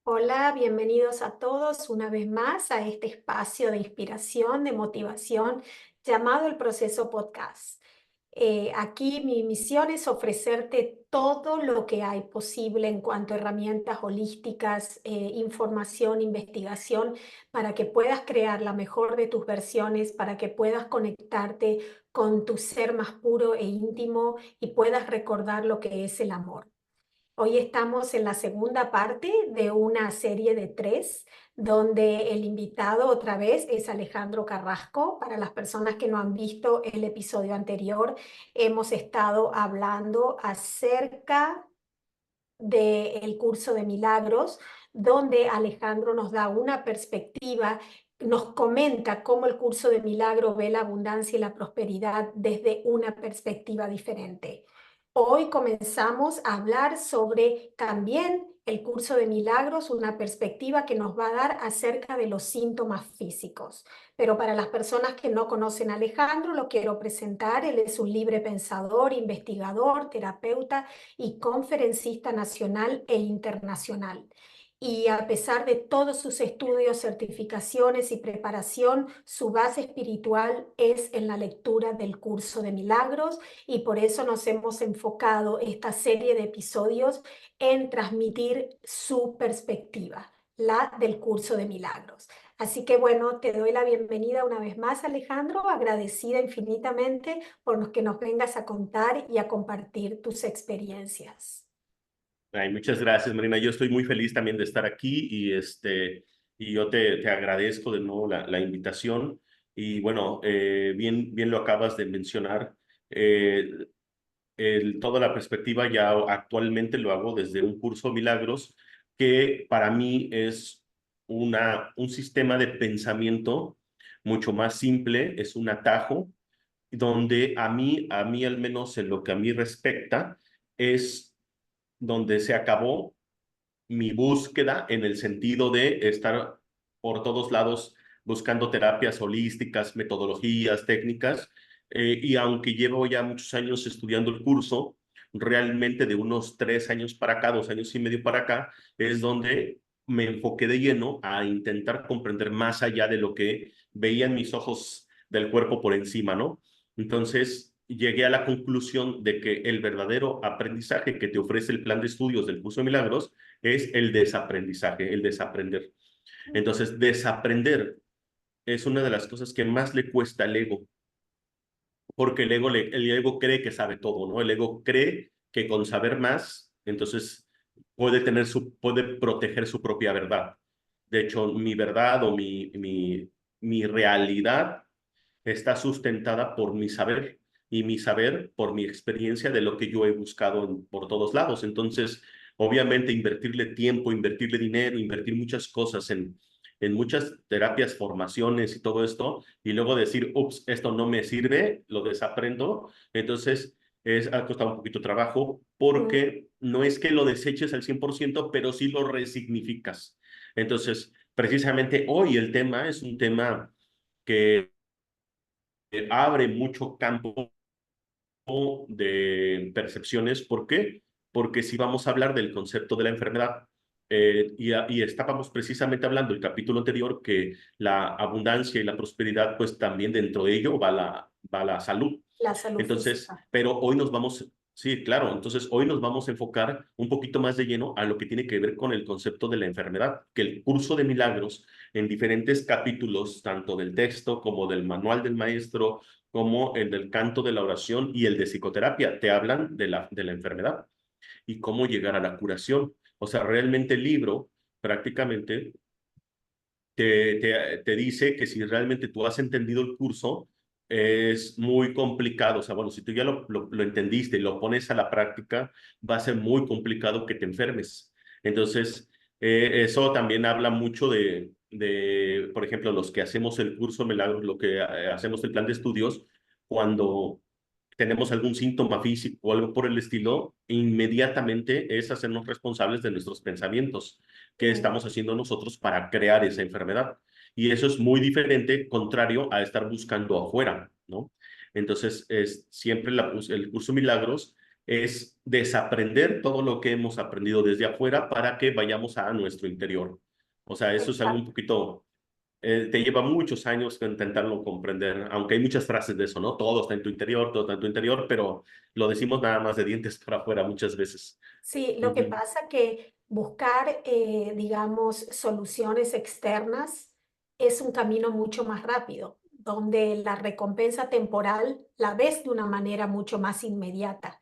Hola, bienvenidos a todos una vez más a este espacio de inspiración, de motivación llamado el Proceso Podcast. Aquí mi misión es ofrecerte todo lo que hay posible en cuanto a herramientas holísticas, información, investigación, para que puedas crear la mejor de tus versiones, para que puedas conectarte con tu ser más puro e íntimo y puedas recordar lo que es el amor. Hoy estamos en la segunda parte de una serie de tres, donde el invitado otra vez es Alejandro Carrasco. Para las personas que no han visto el episodio anterior, hemos estado hablando acerca del curso de milagros, donde Alejandro nos da una perspectiva, nos comenta cómo el curso de milagros ve la abundancia y la prosperidad desde una perspectiva diferente. Hoy comenzamos a hablar sobre también el curso de milagros, una perspectiva que nos va a dar acerca de los síntomas físicos. Pero para las personas que no conocen a Alejandro, lo quiero presentar. Él es un libre pensador, investigador, terapeuta y conferencista nacional e internacional. Y a pesar de todos sus estudios, certificaciones y preparación, su base espiritual es en la lectura del curso de milagros, y por eso nos hemos enfocado esta serie de episodios en transmitir su perspectiva, la del curso de milagros. Así que bueno, te doy la bienvenida una vez más, Alejandro, agradecida infinitamente por lo que nos vengas a contar y a compartir tus experiencias. Ay, muchas gracias, Marina. Yo estoy muy feliz también de estar aquí y yo te agradezco de nuevo la invitación. Y bueno, bien lo acabas de mencionar. Eh, Toda la perspectiva ya actualmente lo hago desde un curso Milagros, que para mí es un sistema de pensamiento mucho más simple, es un atajo, donde a mí al menos en lo que a mí respecta, es donde se acabó mi búsqueda en el sentido de estar por todos lados buscando terapias holísticas, metodologías, técnicas, y aunque llevo ya muchos años estudiando el curso, realmente de unos 3 años para acá, 2 años y medio para acá, es donde me enfoqué de lleno a intentar comprender más allá de lo que veían mis ojos del cuerpo por encima, ¿no? Entonces, llegué a la conclusión de que el verdadero aprendizaje que te ofrece el plan de estudios del curso de milagros es el desaprendizaje, el desaprender. Entonces, desaprender es una de las cosas que más le cuesta al ego, porque el ego cree que sabe todo, ¿no? El ego cree que con saber más, entonces puede proteger su propia verdad. De hecho, mi verdad o mi realidad está sustentada por mi saber y mi saber por mi experiencia de lo que yo he buscado por todos lados. Entonces, obviamente, invertirle tiempo, invertirle dinero, invertir muchas cosas en muchas terapias, formaciones y todo esto, y luego decir, ups, esto no me sirve, lo desaprendo. Entonces, ha costado un poquito trabajo Mm. porque no es que lo deseches al 100%, pero sí lo resignificas. Entonces, precisamente hoy el tema es un tema que abre mucho campo de percepciones. ¿Por qué? Porque si vamos a hablar del concepto de la enfermedad, y estábamos precisamente hablando el capítulo anterior que la abundancia y la prosperidad, pues también dentro de ello va la salud. La salud Entonces, física. pero hoy nos vamos, sí, claro, entonces hoy nos vamos a enfocar un poquito más de lleno a lo que tiene que ver con el concepto de la enfermedad, que el curso de milagros en diferentes capítulos, tanto del texto como del manual del maestro, como el del canto de la oración y el de psicoterapia, te hablan de la enfermedad y cómo llegar a la curación. O sea, realmente el libro prácticamente te dice que si realmente tú has entendido el curso, es muy complicado. O sea, bueno, si tú ya lo entendiste y lo pones a la práctica, va a ser muy complicado que te enfermes. Entonces, eso también habla mucho por ejemplo, los que hacemos el curso Milagros, lo que hacemos el plan de estudios, cuando tenemos algún síntoma físico o algo por el estilo, inmediatamente es hacernos responsables de nuestros pensamientos que Mm. estamos haciendo nosotros para crear esa enfermedad. Y eso es muy diferente, contrario a estar buscando afuera, ¿no? Entonces, siempre el curso Milagros es desaprender todo lo que hemos aprendido desde afuera para que vayamos a nuestro interior. O sea, eso es algo un Exacto. poquito, te lleva muchos años intentarlo comprender, aunque hay muchas frases de eso, ¿no? Todo está en tu interior, todo está en tu interior, pero lo decimos nada más de dientes para afuera muchas veces. Sí, lo que Ujú. pasa que buscar, digamos, soluciones externas es un camino mucho más rápido, donde la recompensa temporal la ves de una manera mucho más inmediata.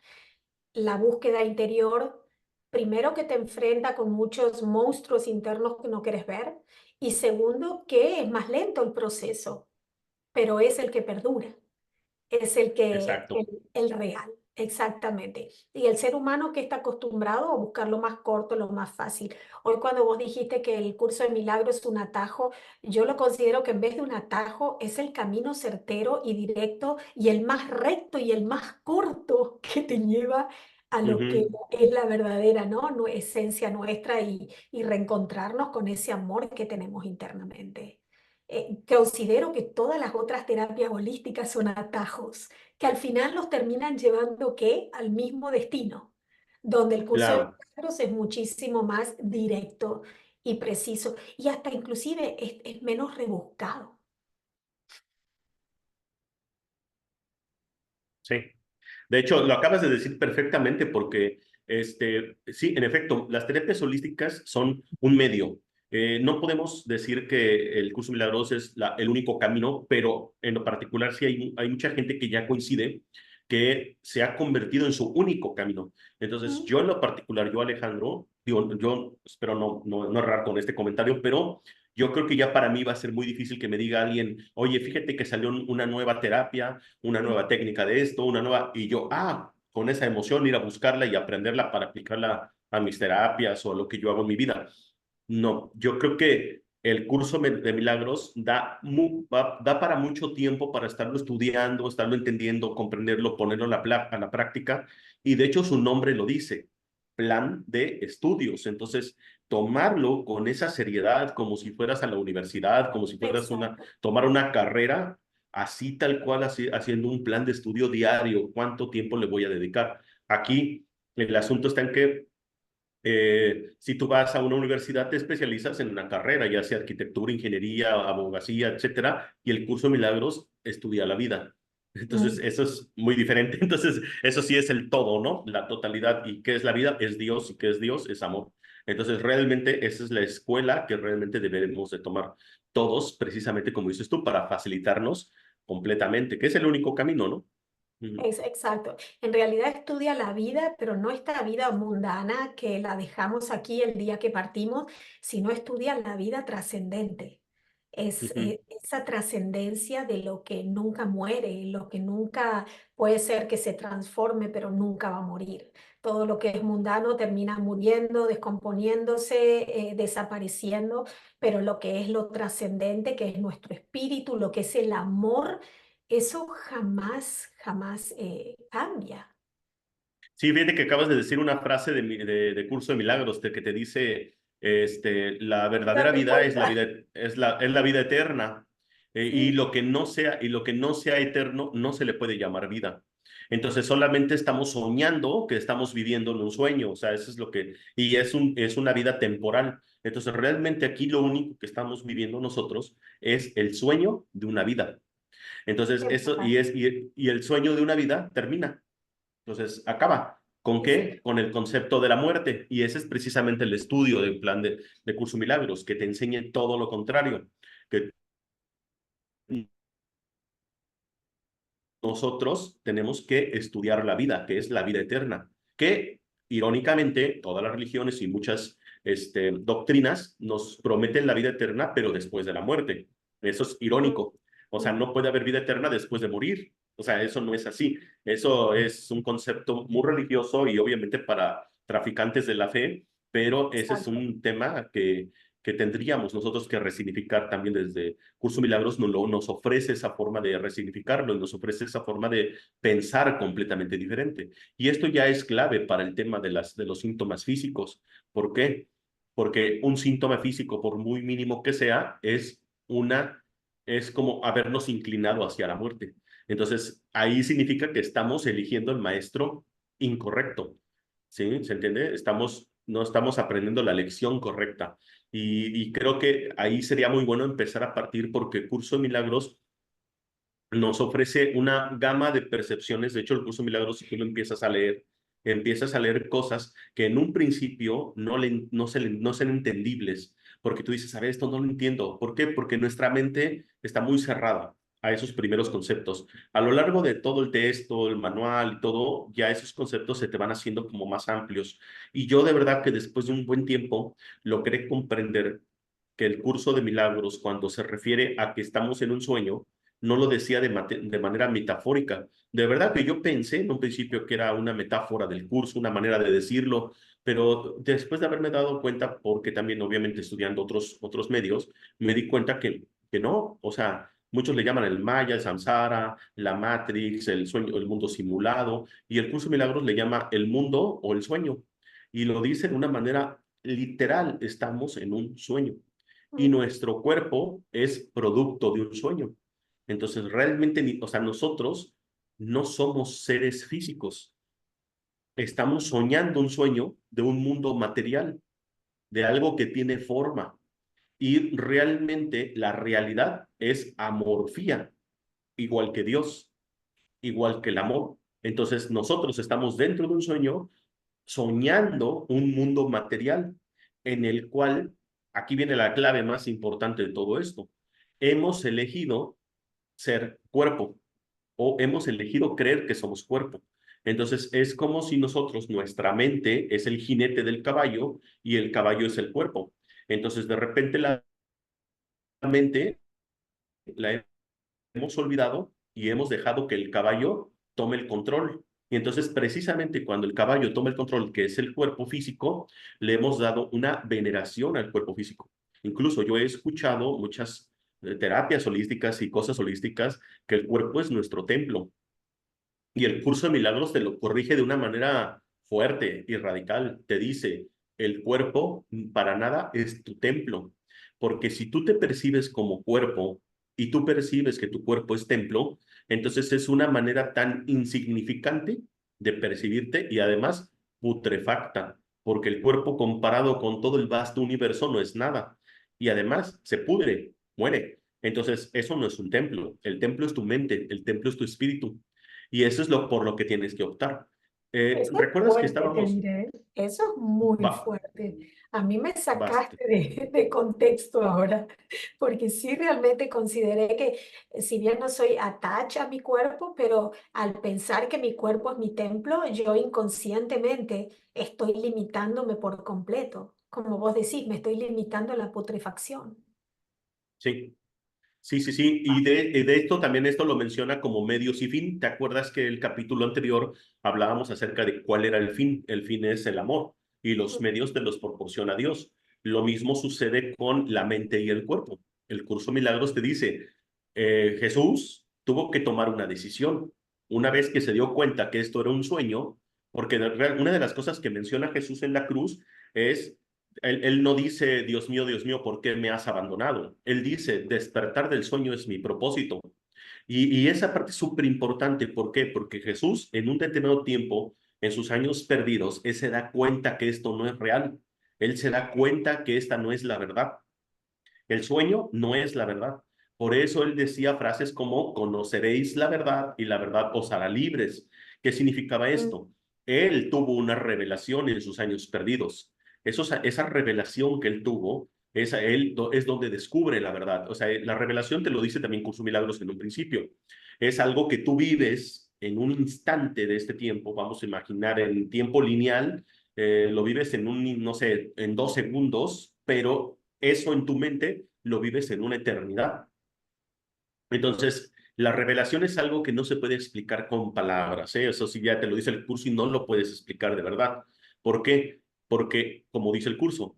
La búsqueda interior, primero que te enfrenta con muchos monstruos internos que no quieres ver, y segundo que es más lento el proceso, pero es el que perdura. Es Exacto. el real, exactamente. Y el ser humano que está acostumbrado a buscar lo más corto, lo más fácil. Hoy cuando vos dijiste que el curso de milagros es un atajo, yo lo considero que en vez de un atajo es el camino certero y directo y el más recto y el más corto que te lleva a lo que Ujú. es la verdadera, ¿no? Esencia nuestra y reencontrarnos con ese amor que tenemos internamente. Considero que todas las otras terapias holísticas son atajos, que al final nos terminan llevando ¿qué? Al mismo destino, donde el curso de Claro. milagros es muchísimo más directo y preciso y hasta inclusive es menos rebuscado. Sí. De hecho, lo acabas de decir perfectamente porque, sí, en efecto, las terapias holísticas son un medio. No podemos decir que el curso milagroso es el único camino, pero en lo particular sí hay mucha gente que ya coincide que se ha convertido en su único camino. Entonces, Mm, yo en lo particular, yo Alejandro, digo, yo espero no errar con este comentario, pero yo creo que ya para mí va a ser muy difícil que me diga alguien, oye, fíjate que salió una nueva terapia, una mm. nueva técnica de esto, una nueva, y yo, con esa emoción ir a buscarla y aprenderla para aplicarla a mis terapias o a lo que yo hago en mi vida. No, yo creo que el curso de milagros da para mucho tiempo para estarlo estudiando, estarlo entendiendo, comprenderlo, ponerlo a la práctica, y de hecho su nombre lo dice, plan de estudios. Entonces, tomarlo con esa seriedad, como si fueras a la universidad, como si fueras Exacto. tomar una carrera, así tal cual, haciendo un plan de estudio diario, cuánto tiempo le voy a dedicar. Aquí el asunto está en que si tú vas a una universidad te especializas en una carrera, ya sea arquitectura, ingeniería, abogacía, etcétera, y el curso de milagros estudia la vida. Entonces, Mm, eso es muy diferente. Entonces, eso sí es el todo, ¿no? La totalidad. ¿Y qué es la vida? Es Dios. ¿Y qué es Dios? Es amor. Entonces, realmente esa es la escuela que realmente debemos de tomar todos, precisamente como dices tú, para facilitarnos completamente, que es el único camino, ¿no? Ujú. es exacto. En realidad estudia la vida, pero no esta vida mundana que la dejamos aquí el día que partimos, sino estudia la vida trascendente. Es Ujú. esa trascendencia de lo que nunca muere, lo que nunca puede ser que se transforme, pero nunca va a morir. Todo lo que es mundano termina muriendo, descomponiéndose, desapareciendo, pero lo que es lo trascendente, que es nuestro espíritu, lo que es el amor, eso jamás, jamás cambia. Sí, fíjate que acabas de decir una frase de Curso de Milagros, que te dice, la verdadera Date vida es cuenta. es la vida eterna, y Mm, lo que no sea eterno no se le puede llamar vida. Entonces solamente estamos soñando que estamos viviendo en un sueño, o sea, eso es lo que, y es una vida temporal. Entonces realmente aquí lo único que estamos viviendo nosotros es el sueño de una vida. Entonces eso, temporal. y el sueño de una vida termina. Entonces, acaba. ¿Con Es qué? Con el concepto de la muerte. Y ese es precisamente el estudio del plan de Curso Milagros, que te enseñe todo lo contrario, que nosotros tenemos que estudiar la vida, que es la vida eterna, que irónicamente todas las religiones y muchas doctrinas nos prometen la vida eterna, pero después de la muerte. Eso es mm, irónico. O sea, mm, no puede haber vida eterna después de morir. O sea, eso no es así. Eso es un concepto muy religioso y obviamente para traficantes de la fe, pero ese es exacto. un tema que tendríamos nosotros que resignificar también desde Curso Milagros nos ofrece esa forma de resignificarlo y nos ofrece esa forma de pensar completamente diferente. Y esto ya es clave para el tema de los síntomas físicos. ¿Por qué? Porque un síntoma físico, por muy mínimo que sea, es como habernos inclinado hacia la muerte. Entonces, ahí significa que estamos eligiendo el maestro incorrecto. ¿Sí? ¿Se entiende? No estamos aprendiendo la lección correcta. Y creo que ahí sería muy bueno empezar a partir porque Curso de Milagros nos ofrece una gama de percepciones. De hecho, el curso de Milagros, si tú lo empiezas a leer cosas que en un principio no son entendibles, porque tú dices, a ver, esto no lo entiendo. ¿Por qué? Porque nuestra mente está muy cerrada a esos primeros conceptos. A lo largo de todo el texto, el manual y todo, ya esos conceptos se te van haciendo como más amplios. Y yo de verdad que después de un buen tiempo logré comprender que el curso de milagros, cuando se refiere a que estamos en un sueño, no lo decía de manera metafórica. De verdad que yo pensé en un principio que era una metáfora del curso, una manera de decirlo, pero después de haberme dado cuenta, porque también obviamente estudiando otros medios, me di cuenta que no, o sea, muchos le llaman el Maya, el Samsara, la Matrix, el sueño, el mundo simulado, y el curso de milagros le llama el mundo o el sueño, y lo dice de una manera literal, estamos en un sueño y Mm, nuestro cuerpo es producto de un sueño. Entonces, realmente, o sea, nosotros no somos seres físicos. Estamos soñando un sueño de un mundo material, de algo que tiene forma. Y realmente la realidad es amorfía, igual que Dios, igual que el amor. Entonces, nosotros estamos dentro de un sueño, soñando un mundo material en el cual, aquí viene la clave más importante de todo esto, hemos elegido ser cuerpo o hemos elegido creer que somos cuerpo. Entonces es como si nosotros, nuestra mente es el jinete del caballo y el caballo es el cuerpo. Entonces de repente la mente la hemos olvidado y hemos dejado que el caballo tome el control. Y entonces precisamente cuando el caballo toma el control, que es el cuerpo físico, le hemos dado una veneración al cuerpo físico. Incluso yo he escuchado muchas terapias holísticas y cosas holísticas que el cuerpo es nuestro templo. Y el curso de milagros te lo corrige de una manera fuerte y radical. Te dice, el cuerpo para nada es tu templo, porque si tú te percibes como cuerpo y tú percibes que tu cuerpo es templo, entonces es una manera tan insignificante de percibirte y además putrefacta, porque el cuerpo comparado con todo el vasto universo no es nada. Y además se pudre, muere. Entonces, eso no es un templo. El templo es tu mente, el templo es tu espíritu. Y eso es por lo que tienes que optar. Eso es ¿Recuerdas que fuerte, te estábamos? diré. Eso es muy Va, fuerte. A mí me basta. sacaste de contexto ahora, porque sí realmente consideré que si bien no soy atacha a mi cuerpo, pero al pensar que mi cuerpo es mi templo, yo inconscientemente estoy limitándome por completo. Como vos decís, me estoy limitando a la putrefacción. Sí, sí, sí, sí. Y de esto también esto lo menciona como medios y fin. ¿Te acuerdas que el capítulo anterior hablábamos acerca de cuál era el fin? El fin es el amor y los medios te los proporciona Dios. Lo mismo sucede con la mente y el cuerpo. El curso Milagros te dice, Jesús tuvo que tomar una decisión. Una vez que se dio cuenta que esto era un sueño, porque una de las cosas que menciona Jesús en la cruz es él no dice, Dios mío, ¿por qué me has abandonado? Él dice, despertar del sueño es mi propósito. Y esa parte es súper importante. ¿Por qué? Porque Jesús en un determinado tiempo, en sus años perdidos, él se da cuenta que esto no es real. Él se da cuenta que esta no es la verdad. El sueño no es la verdad. Por eso él decía frases como, conoceréis la verdad y la verdad os hará libres. ¿Qué significaba Mm, esto? Él tuvo una revelación en sus años perdidos. Esa revelación que él tuvo, es donde descubre la verdad. O sea, la revelación te lo dice también Curso Milagros en un principio. Es algo que tú vives en un instante de este tiempo, vamos a imaginar en tiempo lineal, lo vives en no sé, en 2 segundos, pero eso en tu mente lo vives en una eternidad. Entonces, la revelación es algo que no se puede explicar con palabras, ¿eh? Eso sí ya te lo dice el curso y no lo puedes explicar de verdad. ¿Por qué? Porque, como dice el curso,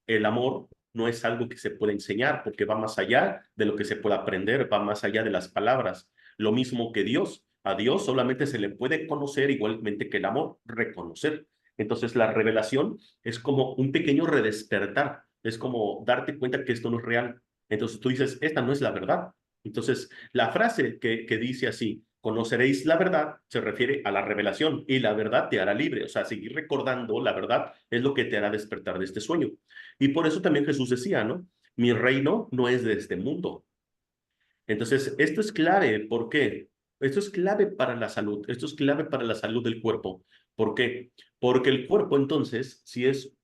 el amor no es algo que se puede enseñar porque va más allá de lo que se puede aprender, va más allá de las palabras. Lo mismo que Dios. A Dios solamente se le puede conocer igualmente que el amor, reconocer. Entonces la revelación es como un pequeño redespertar, es como darte cuenta que esto no es real. Entonces tú dices, esta no es la verdad. Entonces la frase que dice así, Conoceréis la verdad, se refiere a la revelación, y la verdad te hará libre. O sea, seguir recordando la verdad es lo que te hará despertar de este sueño. Y por eso también Jesús decía, ¿no? Mi reino no es de este mundo. Entonces, esto es clave. ¿Por qué? Esto es clave para la salud. Esto es clave para la salud del cuerpo. ¿Por qué? Porque el cuerpo, entonces, si es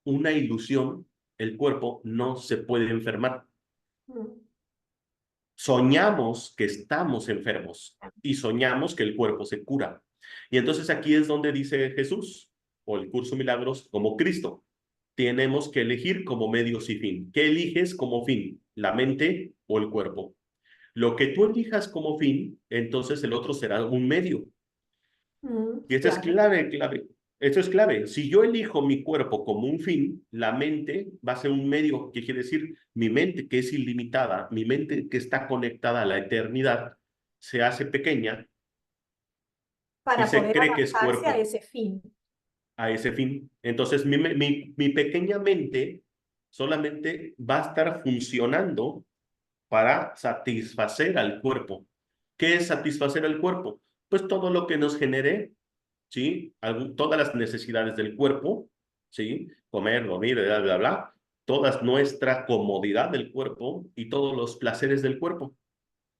una ilusión, el cuerpo no se puede enfermar. Mm. Soñamos que estamos enfermos y soñamos que el cuerpo se cura. Y entonces aquí es donde dice Jesús, o el curso Milagros, como Cristo. Tenemos que elegir como medios y fin. ¿Qué eliges como fin? ¿La mente o el cuerpo? Lo que tú elijas como fin, entonces el otro será un medio. Y esto es Claro, clave, clave. Esto es clave. Si yo elijo mi cuerpo como un fin, la mente va a ser un medio. ¿Qué quiere decir? Mi mente, que es ilimitada, mi mente que está conectada a la eternidad, se hace pequeña y para se poder cree que es adaptarse a cuerpo ese fin. a ese fin. Entonces, mi pequeña mente solamente va a estar funcionando para satisfacer al cuerpo. ¿Qué es satisfacer al cuerpo? Pues todo lo que nos genere, ¿sí? Todas las necesidades del cuerpo, ¿sí? Comer, dormir, bla, bla, bla, toda nuestra comodidad del cuerpo y todos los placeres del cuerpo.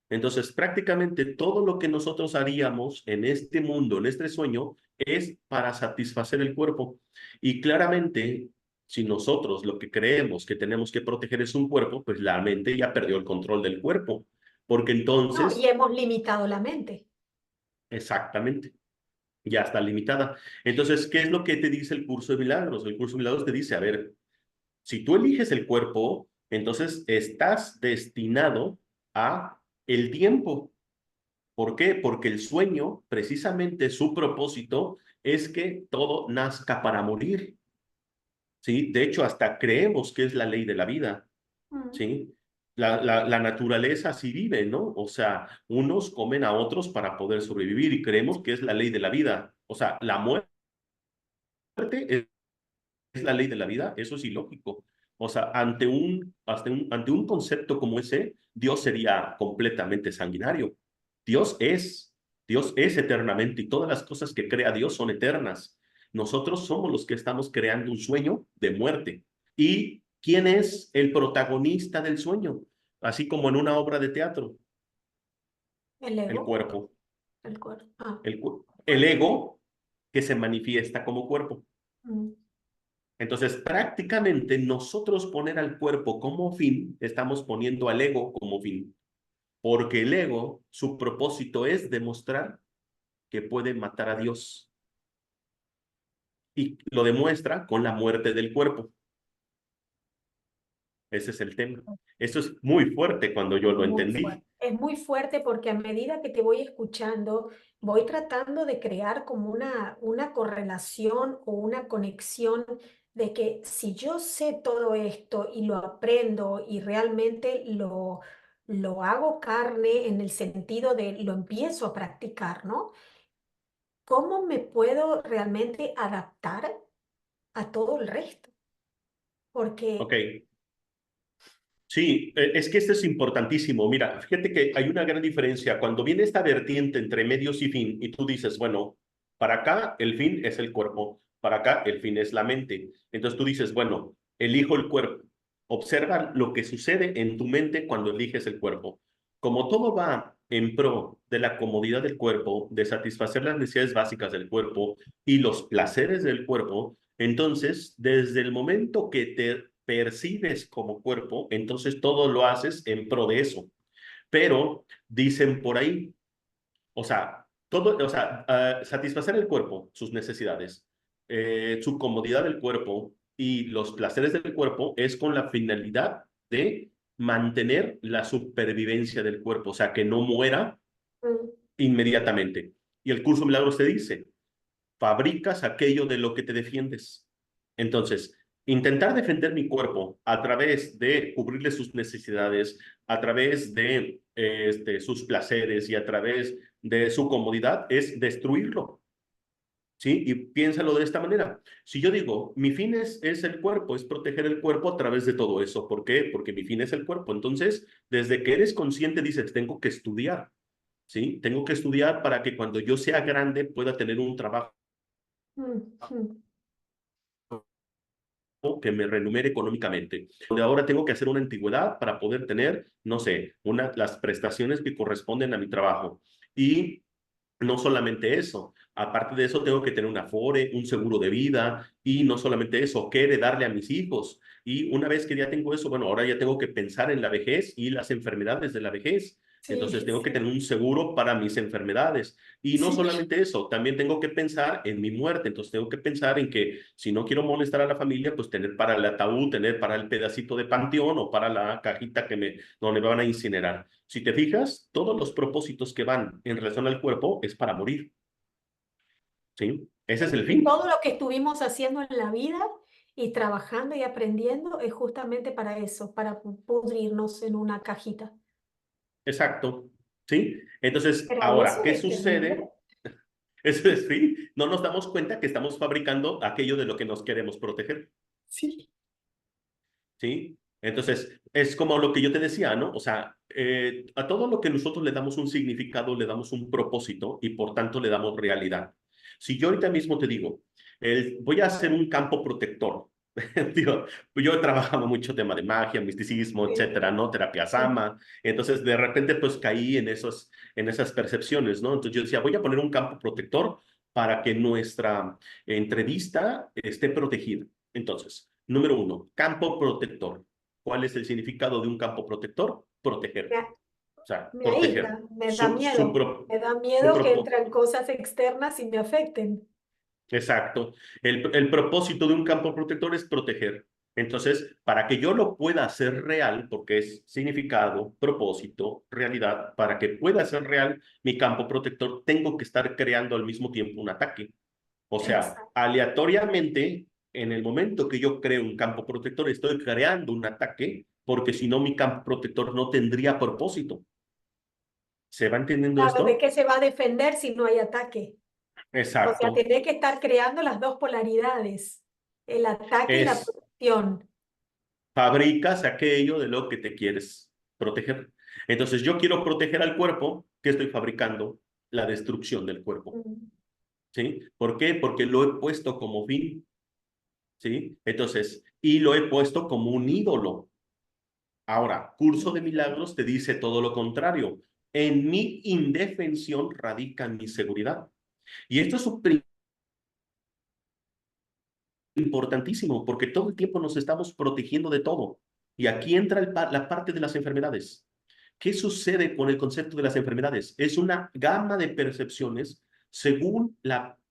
Entonces, prácticamente todo lo que nosotros haríamos en este mundo, en este sueño, es para satisfacer el cuerpo. Y claramente, si nosotros lo que creemos que tenemos que proteger es un cuerpo, pues la mente ya perdió el control del cuerpo. Porque No, y entonces, hemos limitado la mente. exactamente, ya está limitada. Entonces, ¿qué es lo que te dice el curso de milagros? El curso de milagros te dice, a ver, si tú eliges el cuerpo, entonces estás destinado a el tiempo. ¿Por qué? Porque el sueño, precisamente su propósito, es que todo nazca para morir, ¿sí? De hecho, hasta creemos que es la ley de la vida, Mm. ¿sí? La naturaleza así vive, ¿no? O sea, unos comen a otros para poder sobrevivir y creemos que es la ley de la vida. O sea, la muerte es la ley de la vida, eso es ilógico. O sea, ante un concepto como ese, Dios sería completamente sanguinario. Dios es, Dios es eternamente y todas las cosas que crea Dios son eternas. Nosotros somos los que estamos creando un sueño de muerte. ¿Y quién es el protagonista del sueño? Así como en una obra de teatro, El el ego, cuerpo, el cuerpo. Ah, el ego que se manifiesta como cuerpo. mm. Entonces, prácticamente nosotros poner al cuerpo como fin, estamos poniendo al ego como fin, porque el ego, su propósito es demostrar que puede matar a Dios y lo demuestra con la muerte del cuerpo. Ese es el tema. Eso es muy fuerte cuando yo lo Muy fuerte. entendí. Es muy fuerte porque a medida que te voy escuchando, voy tratando de crear como una correlación o una conexión de que si yo sé todo esto y lo aprendo y realmente lo hago carne en el sentido de lo empiezo a practicar, ¿no? ¿Cómo me puedo realmente adaptar a todo el resto? Ok, Porque sí, es que esto es importantísimo. Mira, fíjate que hay una gran diferencia. Cuando viene esta vertiente entre medios y fin, y tú dices, bueno, para acá el fin es el cuerpo, para acá el fin es la mente. Entonces tú dices, bueno, elijo el cuerpo. Observa lo que sucede en tu mente cuando eliges el cuerpo. Como todo va en pro de la comodidad del cuerpo, de satisfacer las necesidades básicas del cuerpo y los placeres del cuerpo, entonces, desde el momento que te percibes como cuerpo, entonces todo lo haces en pro de eso. Pero dicen por ahí, satisfacer el cuerpo, sus necesidades, su comodidad del cuerpo y los placeres del cuerpo es con la finalidad de mantener la supervivencia del cuerpo, o sea, que no muera mm, inmediatamente. Y el curso Milagros te dice, fabricas aquello de lo que te defiendes. Entonces, intentar defender mi cuerpo a través de cubrirle sus necesidades, a través de sus placeres y a través de su comodidad es destruirlo. ¿Sí? Y piénsalo de esta manera. Si yo digo, mi fin es el cuerpo, es proteger el cuerpo a través de todo eso. ¿Por qué? Porque mi fin es el cuerpo. Entonces, desde que eres consciente, dices, tengo que estudiar. ¿sí? Tengo que estudiar para que cuando yo sea grande pueda tener un trabajo ujú. que me renumere económicamente. Donde ahora tengo que hacer una antigüedad para poder tener, no sé, las prestaciones que corresponden a mi trabajo. Y no solamente eso, aparte de eso tengo que tener una Afore, un seguro de vida y no solamente eso, qué heredarle a mis hijos. Y una vez que ya tengo eso, bueno, ahora ya tengo que pensar en la vejez y las enfermedades de la vejez. Sí, Entonces tengo que sí, tener un seguro para mis enfermedades. Y no sí. solamente eso, también tengo que pensar en mi muerte. Entonces tengo que pensar en que si no quiero molestar a la familia, pues tener para el ataúd, tener para el pedacito de panteón o para la cajita donde me van a incinerar. Si te fijas, todos los propósitos que van en relación al cuerpo es para morir, ¿sí? Ese es Sí, el y fin. todo lo que estuvimos haciendo en la vida y trabajando y aprendiendo es justamente para eso, para pudrirnos en una cajita. Exacto, ¿sí? Entonces, Pero ahora, eso ¿qué es terrible. sucede? Eso es, sí, no nos damos cuenta que estamos fabricando aquello de lo que nos queremos proteger, Sí. ¿sí? Entonces, es como lo que yo te decía, ¿no? O sea, a todo lo que nosotros le damos un significado, le damos un propósito y por tanto le damos realidad. Si yo ahorita mismo te digo, voy a hacer un campo protector, digo, yo he trabajado mucho tema de magia, misticismo, Sí, etcétera, ¿no? Terapia sí. Sama. Entonces, de repente, pues caí en esas percepciones, ¿no? Entonces yo decía, voy a poner un campo protector para que nuestra entrevista esté protegida. Entonces, número uno, campo protector. ¿Cuál es el significado de un campo protector? Proteger. Me, O sea, me proteger. aísla, me da miedo. Me da Su miedo que entran cosas externas y me afecten. Exacto. El propósito de un campo protector es proteger. Entonces, para que yo lo pueda hacer real, porque es significado, propósito, realidad, para que pueda ser real mi campo protector, tengo que estar creando al mismo tiempo un ataque. O sea, Exacto. aleatoriamente, en el momento que yo creo un campo protector, estoy creando un ataque, porque si no, mi campo protector no tendría propósito. ¿Se va entendiendo Claro, ¿de esto? qué se va a defender si no hay ataque? O sea, Exacto. tiene que estar creando las dos polaridades, el ataque y la Es protección. fabricas aquello de lo que te quieres proteger. Entonces, yo quiero proteger al cuerpo, ¿qué estoy fabricando? La destrucción del cuerpo. Mm. ¿Sí? ¿Por qué? Porque lo he puesto como fin. ¿Sí? Entonces, y lo he puesto como un ídolo. Ahora, Curso de Milagros te dice todo lo contrario. En mi indefensión radica mi seguridad. Y esto es súper importantísimo porque todo el tiempo nos estamos protegiendo de todo. Y aquí entra la parte de las enfermedades. ¿Qué sucede con el concepto de las enfermedades? Es una gama de percepciones según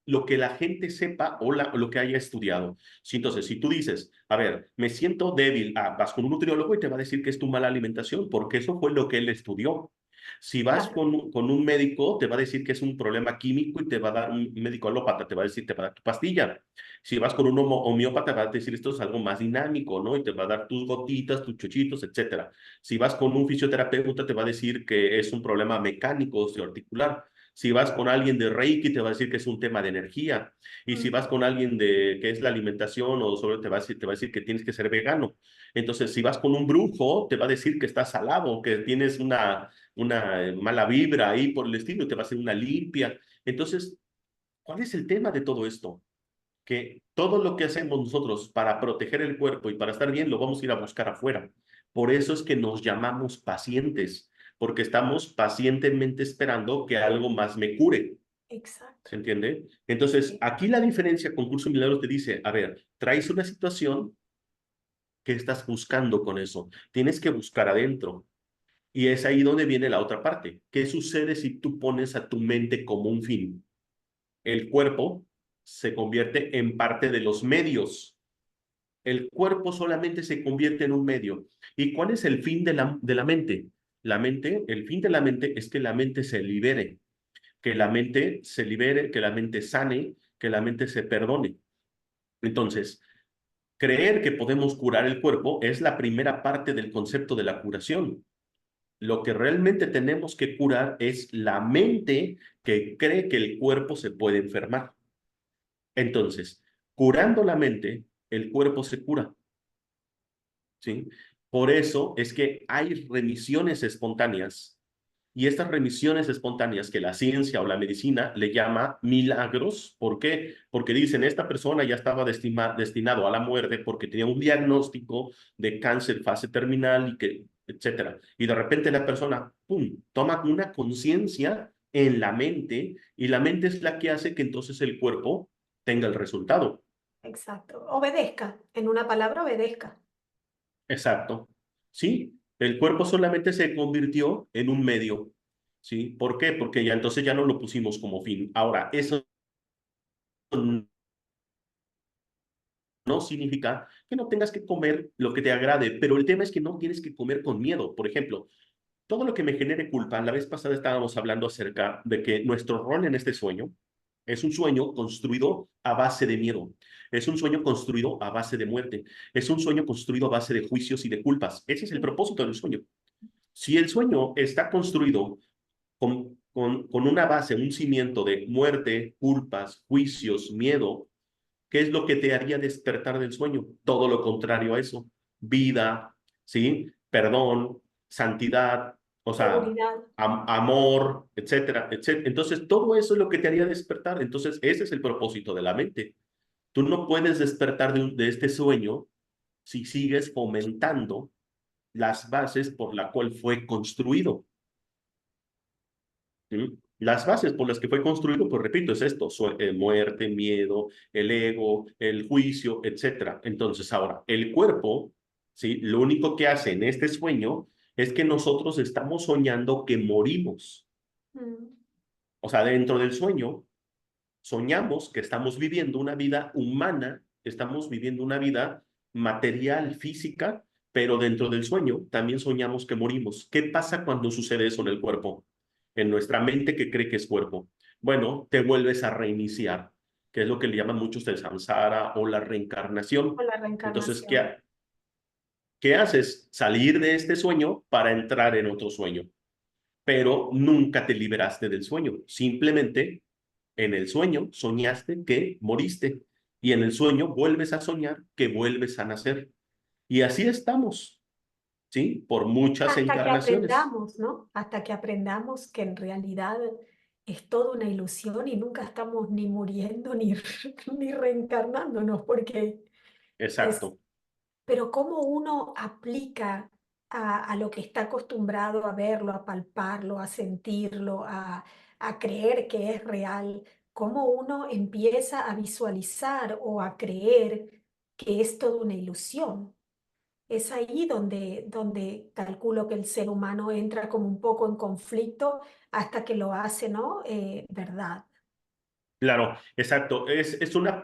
lo que la gente sepa o lo que haya estudiado. Sí, entonces, si tú dices, a ver, me siento débil, vas con un nutriólogo y te va a decir que es tu mala alimentación, porque eso fue lo que él estudió. Si vas Claro. con un médico, te va a decir que es un problema químico y te va a dar un médico alópata, te va a decir, te va a dar tu pastilla. Si vas con un homeópata, va a decir esto es algo más dinámico, ¿no? Y te va a dar tus gotitas, tus chochitos, etcétera. Si vas con un fisioterapeuta, te va a decir que es un problema mecánico, osteoarticular. Si vas con alguien de Reiki, te va a decir que es un tema de energía. Y si Mm. vas con alguien de que es la alimentación o solo te va a decir que tienes que ser vegano. Entonces, si vas con un brujo, te va a decir que estás salado, que tienes una mala vibra ahí por el estilo, te va a hacer una limpia. Entonces, ¿cuál es el tema de todo esto? Que todo lo que hacemos nosotros para proteger el cuerpo y para estar bien, lo vamos a ir a buscar afuera. Por eso es que nos llamamos pacientes, porque estamos pacientemente esperando que algo más me cure. Exacto. ¿Se entiende? Entonces, Sí. aquí la diferencia con Curso de Milagros te dice, a ver, traes una situación que estás buscando con eso. Tienes que buscar adentro. Y es ahí donde viene la otra parte. ¿Qué sucede si tú pones a tu mente como un fin? El cuerpo se convierte en parte de los medios. El cuerpo solamente se convierte en un medio. ¿Y cuál es el fin de la mente? El fin de la mente es que la mente se libere, que la mente se libere, que la mente sane, que la mente se perdone. Entonces, creer que podemos curar el cuerpo es la primera parte del concepto de la curación. Lo que realmente tenemos que curar es la mente que cree que el cuerpo se puede enfermar. Entonces, curando la mente, el cuerpo se cura, ¿sí? Por eso es que hay remisiones espontáneas Y estas remisiones espontáneas que la ciencia o la medicina le llama milagros, ¿por qué? Porque dicen, esta persona ya estaba destinado a la muerte porque tenía un diagnóstico de cáncer fase terminal y que, etcétera. Y de repente la persona, ¡pum!, toma una conciencia en la mente y la mente es la que hace que entonces el cuerpo tenga el resultado. Exacto. Obedezca. En una palabra, obedezca. Exacto. Sí, el cuerpo solamente se convirtió en un medio. ¿Sí? ¿Por qué? Porque ya entonces ya no lo pusimos como fin. Ahora, eso no significa que no tengas que comer lo que te agrade, pero el tema es que no tienes que comer con miedo. Por ejemplo, todo lo que me genere culpa, la vez pasada estábamos hablando acerca de que nuestro rol en este sueño es un sueño construido a base de miedo, es un sueño construido a base de muerte, es un sueño construido a base de juicios y de culpas. Ese es el propósito del sueño. Si el sueño está construido con una base, un cimiento de muerte, culpas, juicios, miedo, ¿qué es lo que te haría despertar del sueño? Todo lo contrario a eso. Vida, ¿sí? Perdón, santidad, o sea, Seguridad. amor, etcétera, etcétera. Entonces, todo eso es lo que te haría despertar. Entonces, ese es el propósito de la mente. Tú no puedes despertar de este sueño si sigues fomentando las bases por la cual fue construido. ¿Sí? Las bases por las que fue construido, pues repito, es esto, muerte, miedo, el ego, el juicio, etcétera. Entonces, ahora, el cuerpo, ¿sí? Lo único que hace en este sueño es que nosotros estamos soñando que morimos. Mm. O sea, dentro del sueño, soñamos que estamos viviendo una vida humana, estamos viviendo una vida material, física, pero dentro del sueño también soñamos que morimos. ¿Qué pasa cuando sucede eso en el cuerpo? En nuestra mente que cree que es cuerpo. Bueno, te vuelves a reiniciar, que es lo que le llaman muchos el samsara o la O reencarnación. la Entonces, reencarnación. ¿qué haces? Salir de este sueño para entrar en otro sueño, pero nunca te liberaste del sueño. Simplemente en el sueño soñaste que moriste y en el sueño vuelves a soñar que vuelves a nacer. Y así estamos, ¿sí? Por muchas Hasta que encarnaciones. aprendamos, ¿no? Hasta que aprendamos que en realidad es toda una ilusión y nunca estamos ni muriendo ni, ni reencarnándonos, porque es, Exacto. pero cómo uno aplica a lo que está acostumbrado a verlo, a palparlo, a sentirlo, a creer que es real, cómo uno empieza a visualizar o a creer que es toda una ilusión. Es ahí donde calculo que el ser humano entra como un poco en conflicto hasta que lo hace, ¿no? Verdad. Claro, exacto.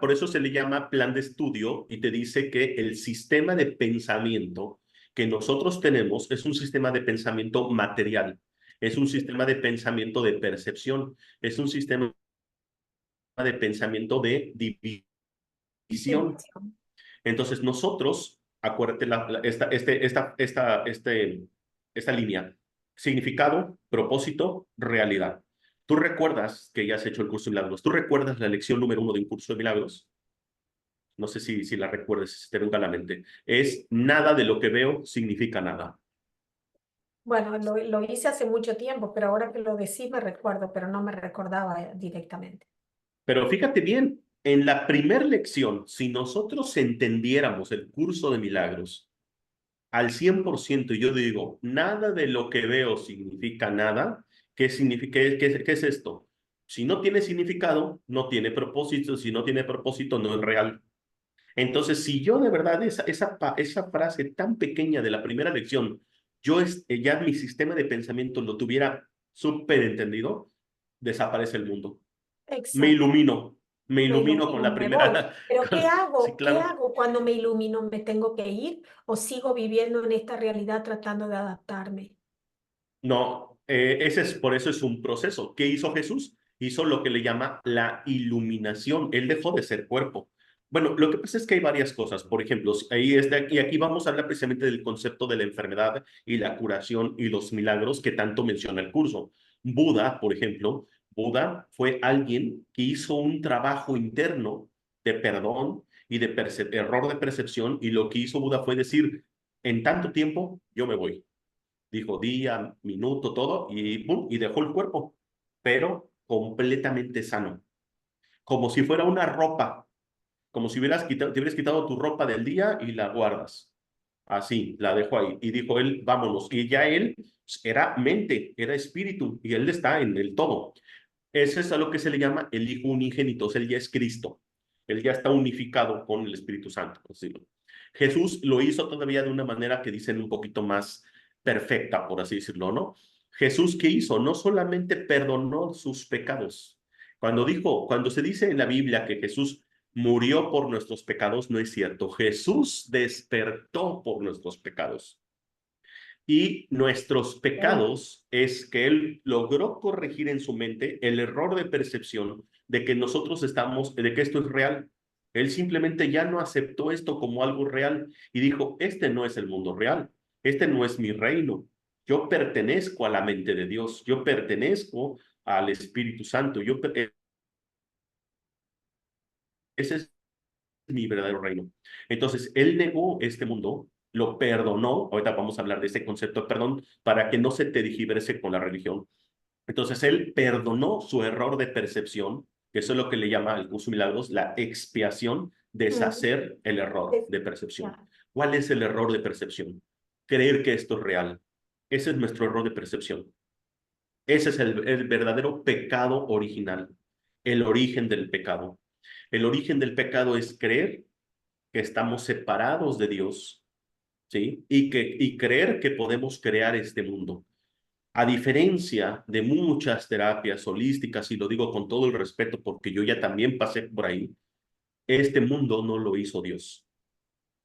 Por eso se le llama plan de estudio y te dice que el sistema de pensamiento que nosotros tenemos es un sistema de pensamiento material, es un sistema de pensamiento de percepción, es un sistema de pensamiento de división. División. Entonces nosotros, acuérdate esta línea, significado, propósito, realidad. ¿Tú recuerdas que ya has hecho el curso de milagros? ¿Tú recuerdas la lección número 1 de un curso de milagros? No sé si la recuerdes, si te venga a la mente. Es nada de lo que veo significa nada. Bueno, lo hice hace mucho tiempo, pero ahora que lo decís me recuerdo, pero no me recordaba directamente. Pero fíjate bien, en la primera lección, si nosotros entendiéramos el curso de milagros al 100%, y yo digo, nada de lo que veo significa nada, ¿qué significa, qué es esto? Si no tiene significado, no tiene propósito, si no tiene propósito, no es real. Entonces, si yo de verdad esa frase tan pequeña de la primera lección, ya mi sistema de pensamiento lo tuviera súper entendido, desaparece el mundo. Me Exacto. ilumino, me Me ilumino con ilumino, la me voy. primera, Pero ¿qué sí, hago? ¿Qué claro. hago cuando me ilumino? ¿Me tengo que ir o sigo viviendo en esta realidad tratando de adaptarme? No, por eso es un proceso. ¿Qué hizo Jesús? Hizo lo que le llama la iluminación. Él dejó de ser cuerpo. Bueno, lo que pasa es que hay varias cosas. Por ejemplo, y aquí vamos a hablar precisamente del concepto de la enfermedad y la curación y los milagros que tanto menciona el curso. Buda, por ejemplo, Buda fue alguien que hizo un trabajo interno de perdón y de error de percepción, y lo que hizo Buda fue decir, en tanto tiempo yo me voy. Dijo día, minuto, todo, y ¡pum! Y dejó el cuerpo, pero completamente sano, como si fuera una ropa, como si te hubieras quitado tu ropa del día y la guardas. Así, la dejó ahí. Y dijo él, vámonos. Y ya él era mente, era espíritu, y él está en el todo. Eso es a lo que se le llama el Hijo Unigénito, o sea, él ya es Cristo. Él ya está unificado con el Espíritu Santo. Así. Jesús lo hizo todavía de una manera que dicen un poquito más perfecta, por así decirlo, ¿no? Jesús, ¿qué hizo? No solamente perdonó sus pecados. Cuando se dice en la Biblia que Jesús murió por nuestros pecados, no es cierto. Jesús despertó por nuestros pecados. Y nuestros Ok. pecados es que él logró corregir en su mente el error de percepción de que nosotros estamos, de que esto es real. Él simplemente ya no aceptó esto como algo real y dijo, este no es el mundo real, este no es mi reino. Yo pertenezco a la mente de Dios, yo pertenezco al Espíritu Santo, ese es mi verdadero reino. Entonces, él negó este mundo, lo perdonó. Ahorita vamos a hablar de ese concepto de perdón para que no se te digiverse con la religión. Entonces, él perdonó su error de percepción, que eso es lo que le llama el curso de milagros, la expiación, Mm, deshacer el error es- de percepción. ya. ¿Cuál es el error de percepción? Creer que esto es real. Ese es nuestro error de percepción. Ese es el verdadero pecado original, el origen del pecado. El origen del pecado es creer que estamos separados de Dios, ¿sí? Y creer que podemos crear este mundo. A diferencia de muchas terapias holísticas, y lo digo con todo el respeto porque yo ya también pasé por ahí, este mundo no lo hizo Dios.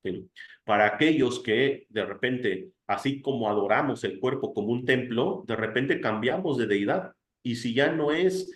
¿Sí? Para aquellos que de repente, así como adoramos el cuerpo como un templo, de repente cambiamos de deidad. Y si ya no es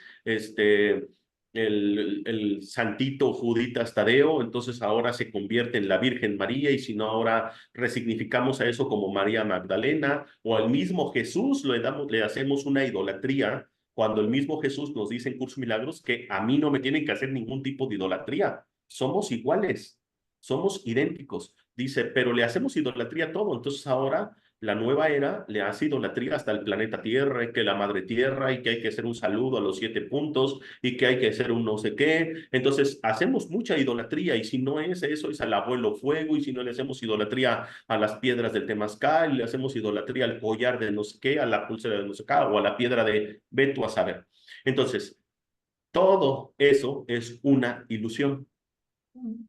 el santito Juditas Tadeo, entonces ahora se convierte en la Virgen María, y si no, ahora resignificamos a eso como María Magdalena, o al mismo Jesús le hacemos una idolatría, cuando el mismo Jesús nos dice en Curso Milagros que a mí no me tienen que hacer ningún tipo de idolatría, somos iguales, somos idénticos. Dice, pero le hacemos idolatría a todo. Entonces ahora la nueva era le hace idolatría hasta el planeta Tierra, y que la madre Tierra, y que hay que hacer un saludo a los 7 puntos, y que hay que hacer un no sé qué. Entonces hacemos mucha idolatría, y si no es eso, es al abuelo fuego, y si no le hacemos idolatría a las piedras del Temazcal, le hacemos idolatría al collar de no sé qué, a la pulsera de no sé qué, o a la piedra de Beto a saber. Entonces, todo eso es una ilusión. Mm.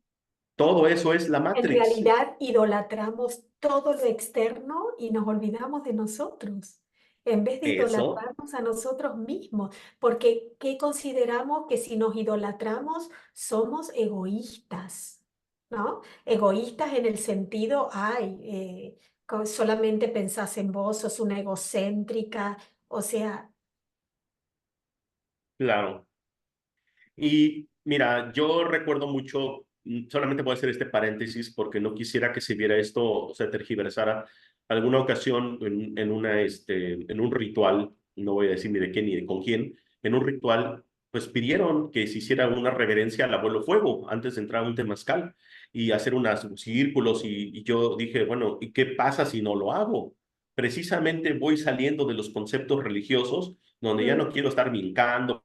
Todo eso es la En Matrix. realidad idolatramos todo lo externo y nos olvidamos de nosotros, en vez de Eso, idolatrarnos a nosotros mismos, porque ¿qué consideramos que si nos idolatramos somos egoístas, ¿no? Egoístas en el sentido, ay, solamente pensás en vos, sos una egocéntrica, o sea, claro. Y mira, yo recuerdo mucho, solamente voy a hacer este paréntesis porque no quisiera que se viera esto, o sea, tergiversara. Alguna ocasión en un ritual, no voy a decir ni de qué ni de con quién, en un ritual, pues pidieron que se hiciera una reverencia al abuelo fuego antes de entrar a un temazcal y hacer unos círculos, y yo dije, bueno, ¿y qué pasa si no lo hago? Precisamente voy saliendo de los conceptos religiosos donde ya no mm, quiero estar brincando,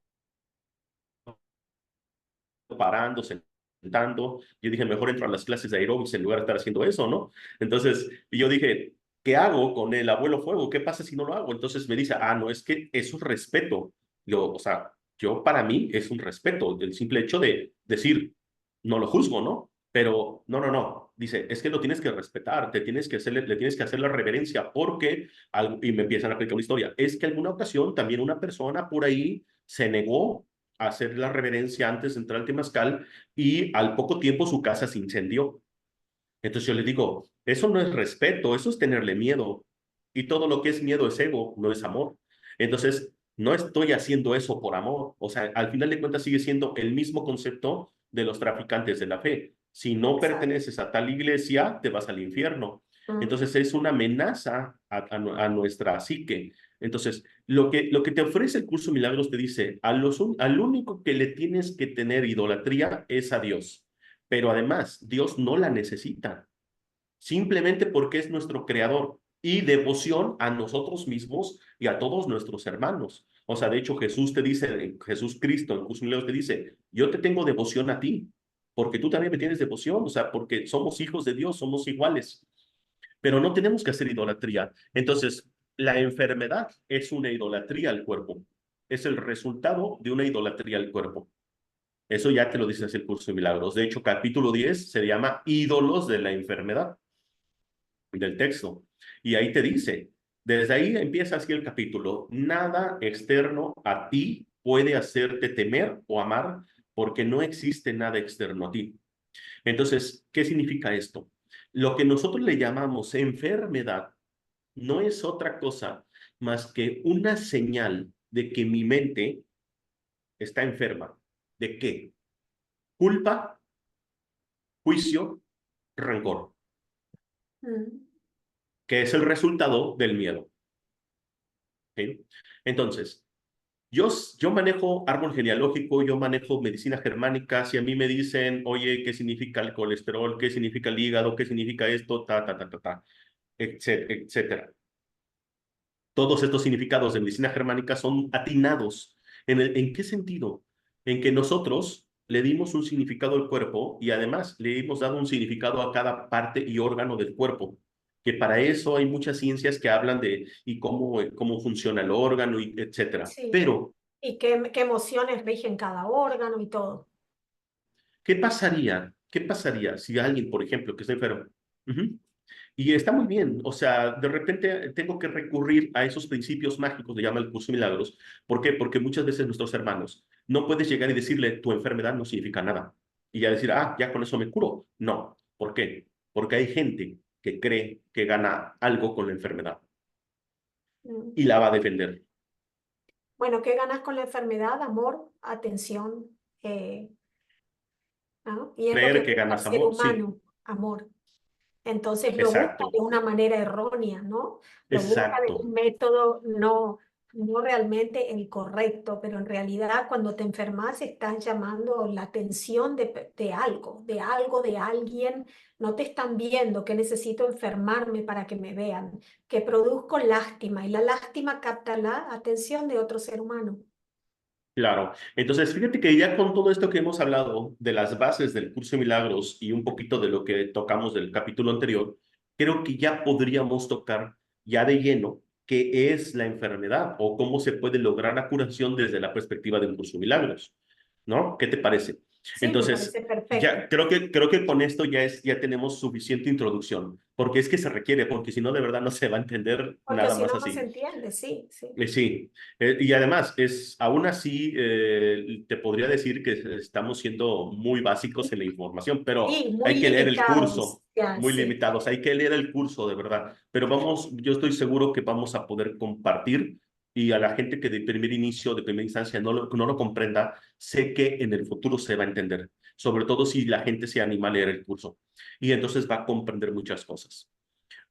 parando, sentando. Yo dije, mejor entro a las clases de aeróbics en lugar de estar haciendo eso, ¿no? Entonces, y yo dije, ¿qué hago con el abuelo fuego? ¿Qué pasa si no lo hago? Entonces me dice, no, es que es un respeto. Yo, o sea, yo para mí es un respeto, el simple hecho de decir, no lo juzgo, ¿no? Pero no, no, no. Dice, es que lo tienes que respetar, le tienes que hacer la reverencia porque, y me empiezan a explicar una historia, es que alguna ocasión también una persona por ahí se negó a hacer la reverencia antes de entrar al temazcal, y al poco tiempo su casa se incendió. Entonces yo le digo, eso no es respeto, eso es tenerle miedo. Y todo lo que es miedo es ego, no es amor. Entonces, no estoy haciendo eso por amor. O sea, al final de cuentas sigue siendo el mismo concepto de los traficantes de la fe. Si no exacto. perteneces a tal iglesia, te vas al infierno. Mm. Entonces es una amenaza a nuestra psique. Entonces, lo que te ofrece el curso de Milagros te dice, al único que le tienes que tener idolatría es a Dios. Pero además, Dios no la necesita, simplemente porque es nuestro creador. y devoción a nosotros mismos y a todos nuestros hermanos. O sea, de hecho, Jesús te dice, Jesús Cristo en Curso de Milagros te dice, yo te tengo devoción a ti, porque tú también me tienes devoción, o sea, porque somos hijos de Dios, somos iguales, pero no tenemos que hacer idolatría. Entonces, la enfermedad es una idolatría al cuerpo, es el resultado de una idolatría al cuerpo. Eso ya te lo dice así el Curso de Milagros. De hecho, capítulo 10 se llama ídolos de la enfermedad del texto. Y ahí te dice, desde ahí empieza así el capítulo, nada externo a ti puede hacerte temer o amar porque no existe nada externo a ti. Entonces, ¿qué significa esto? Lo que nosotros le llamamos enfermedad no es otra cosa más que una señal de que mi mente está enferma. ¿De qué? Culpa, juicio, rencor, Mm. que es el resultado del miedo. ¿Sí? Entonces, yo manejo árbol genealógico, yo manejo medicina germánica. Si a mí me dicen, oye, ¿qué significa el colesterol? ¿Qué significa el hígado? ¿Qué significa esto? Etcétera. Todos estos significados de medicina germánica son atinados. ¿En qué sentido? En que nosotros le dimos un significado al cuerpo y además le hemos dado un significado a cada parte y órgano del cuerpo. Que para eso hay muchas ciencias que hablan de y cómo funciona el órgano, y etcétera. Sí. Pero Y qué emociones rigen cada órgano y todo. ¿qué pasaría? ¿Qué pasaría si alguien, por ejemplo, que está enfermo, ujú, y está muy bien, o sea, de repente tengo que recurrir a esos principios mágicos, le llama el curso de milagros? ¿Por qué? Porque muchas veces nuestros hermanos no puedes llegar y decirle, tu enfermedad no significa nada. Y ya decir, ah, ya con eso me curo. No. ¿Por qué? Porque hay gente que cree que gana algo con la enfermedad Mm. y la va a defender. Bueno, ¿qué ganas con la enfermedad? Amor, atención, ¿no? Y es lo que Creer que busca el ganas ser amor, sí, humano, amor. Entonces lo busca exacto, de una manera errónea, ¿no? Lo busca de un exacto. método no realmente el correcto, pero en realidad cuando te enfermas estás llamando la atención de algo, de alguien. No te están viendo que necesito enfermarme para que me vean, que produzco lástima y la lástima capta la atención de otro ser humano. Claro. Entonces, fíjate que ya con todo esto que hemos hablado de las bases del curso de milagros y un poquito de lo que tocamos del capítulo anterior, creo que ya podríamos tocar ya de lleno qué es la enfermedad o cómo se puede lograr la curación desde la perspectiva del curso de milagros, ¿no? ¿Qué te parece? Sí, me Entonces, parece perfecto. ya creo que con esto ya tenemos suficiente introducción, porque es que se requiere, porque si no, de verdad no se va a entender Porque nada si más no, no se así. entiende, sí, sí. Sí, y además aún así te podría decir que estamos siendo muy básicos en la información, pero Sí, muy hay que leer el limitados, curso, ya, muy sí. limitados, hay que leer el curso de verdad, pero yo estoy seguro que vamos a poder compartir y a la gente que de primer inicio, de primera instancia no lo comprenda, sé que en el futuro se va a entender, sobre todo si la gente se anima a leer el curso y entonces va a comprender muchas cosas.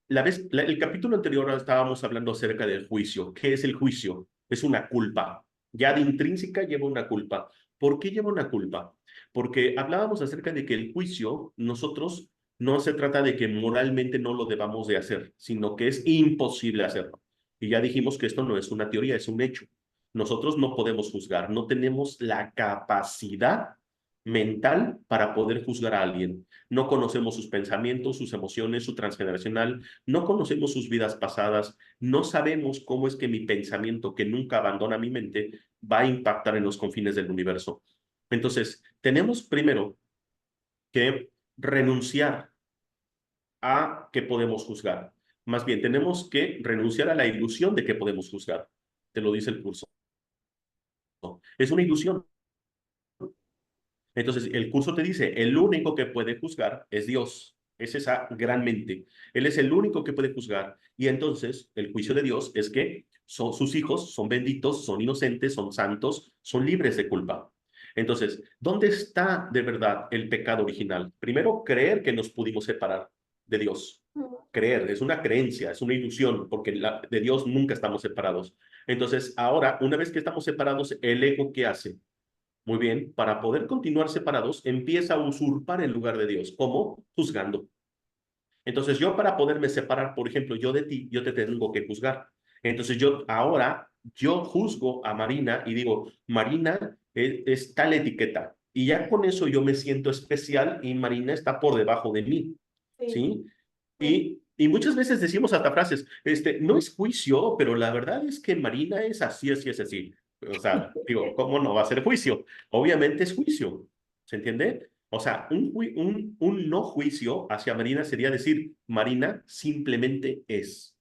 El capítulo anterior estábamos hablando acerca del juicio. ¿Qué es el juicio? Es una culpa. Ya de intrínseca lleva una culpa. ¿Por qué lleva una culpa? Porque hablábamos acerca de que el juicio, nosotros no se trata de que moralmente no lo debamos de hacer, sino que es imposible hacerlo. Y ya dijimos que esto no es una teoría, es un hecho. Nosotros no podemos juzgar, no tenemos la capacidad mental para poder juzgar a alguien. No conocemos sus pensamientos, sus emociones, su transgeneracional, no conocemos sus vidas pasadas, no sabemos cómo es que mi pensamiento, que nunca abandona mi mente, va a impactar en los confines del universo. Entonces, tenemos primero que renunciar a que podemos juzgar. Más bien, tenemos que renunciar a la ilusión de que podemos juzgar. Te lo dice el curso. Es una ilusión. Entonces, el curso te dice, el único que puede juzgar es Dios. Es esa gran mente. Él es el único que puede juzgar. Y entonces, el juicio de Dios es que son sus hijos, son benditos, son inocentes, son santos, son libres de culpa. Entonces, ¿dónde está de verdad el pecado original? Primero, creer que nos pudimos separar de Dios. Creer, es una creencia, es una ilusión, porque de Dios nunca estamos separados. Entonces, ahora, una vez que estamos separados, ¿el ego qué hace? Muy bien, para poder continuar separados, empieza a usurpar el lugar de Dios. ¿Cómo? Juzgando. Entonces yo para poderme separar, por ejemplo, yo de ti, yo te tengo que juzgar. Entonces yo juzgo a Marina y digo, Marina es tal etiqueta. Y ya con eso yo me siento especial y Marina está por debajo de mí, Sí, ¿sí? sí, Y muchas veces decimos hasta frases, no es juicio, pero la verdad es que Marina es así, así, es así. O sea, digo, ¿cómo no va a ser juicio? Obviamente es juicio, ¿se entiende? O sea, un no juicio hacia Marina sería decir, Marina simplemente es.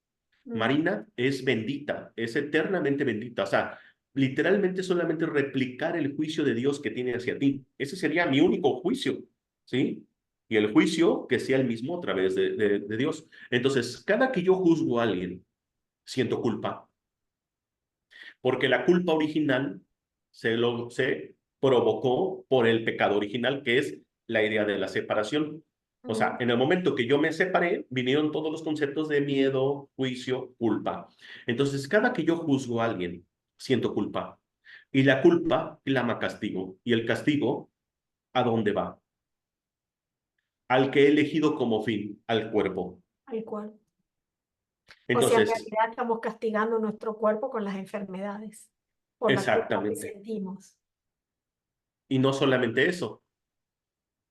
mm, Marina es bendita, es eternamente bendita. O sea, literalmente solamente replicar el juicio de Dios que tiene hacia ti. Ese sería mi único juicio, ¿sí? Y el juicio que sea el mismo a través de Dios. Entonces, cada que yo juzgo a alguien, siento culpa, porque la culpa original se provocó por el pecado original, que es la idea de la separación. O sea, mm, en el momento que yo me separé, vinieron todos los conceptos de miedo, juicio, culpa. Entonces, cada que yo juzgo a alguien, siento culpa. Y la culpa clama castigo. Y el castigo, ¿a dónde va? Al que he elegido como fin, al cuerpo. tal cual. O sea, en Entonces, realidad estamos castigando nuestro cuerpo con las enfermedades, por la culpa que exactamente. sentimos. Y no solamente eso,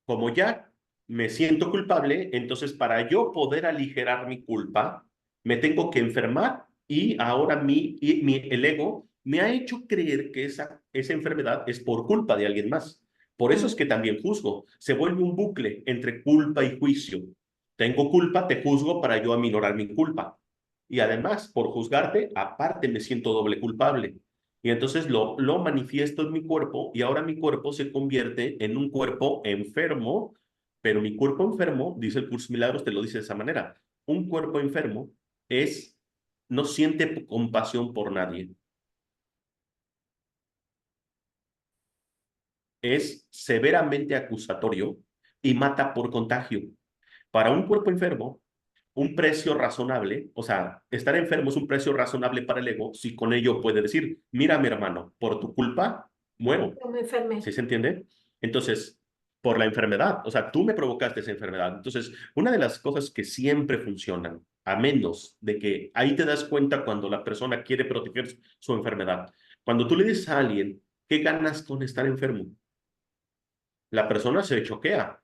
como ya me siento culpable, entonces para yo poder aligerar mi culpa, me tengo que enfermar y ahora el ego me ha hecho creer que esa enfermedad es por culpa de alguien más. Por eso es Mm, que también juzgo. Se vuelve un bucle entre culpa y juicio. Tengo culpa, te juzgo para yo aminorar mi culpa. Y además, por juzgarte, aparte me siento doble culpable. Y entonces lo manifiesto en mi cuerpo y ahora mi cuerpo se convierte en un cuerpo enfermo, pero mi cuerpo enfermo, dice el Curso de Milagros, te lo dice de esa manera. Un cuerpo enfermo es, no siente compasión por nadie, es severamente acusatorio y mata por contagio. Para un cuerpo enfermo, un precio razonable, o sea, estar enfermo es un precio razonable para el ego, si con ello puede decir, mira mi hermano, por tu culpa muero. yo me enfermé. ¿Sí se entiende? Entonces, por la enfermedad, o sea, tú me provocaste esa enfermedad. Entonces, una de las cosas que siempre funcionan, a menos de que ahí te das cuenta cuando la persona quiere proteger su enfermedad. Cuando tú le dices a alguien, ¿qué ganas con estar enfermo? La persona se choquea.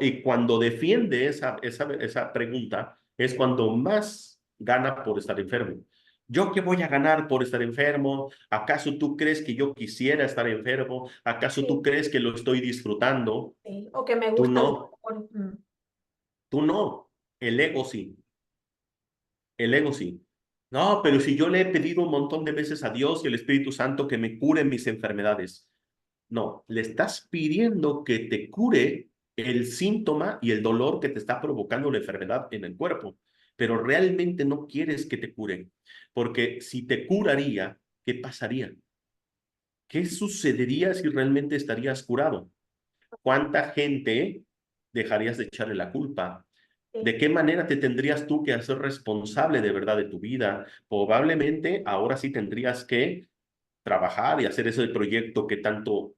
Y cuando defiende esa pregunta, es cuando más gana por estar enfermo. ¿Yo qué voy a ganar por estar enfermo? ¿Acaso tú crees que yo quisiera estar enfermo? ¿Acaso tú Sí, crees que lo estoy disfrutando? sí. O que me Tú gusta el no, dolor. tú no. El ego sí, el ego sí. No, pero si yo le he pedido un montón de veces a Dios y al Espíritu Santo que me cure mis enfermedades. No, le estás pidiendo que te cure el síntoma y el dolor que te está provocando la enfermedad en el cuerpo, pero realmente no quieres que te cure, porque si te curaría, ¿qué pasaría? ¿Qué sucedería si realmente estarías curado? ¿Cuánta gente dejarías de echarle la culpa? Sí. ¿De qué manera te tendrías tú que hacer responsable de verdad de tu vida? Probablemente ahora sí tendrías que trabajar y hacer ese proyecto que tanto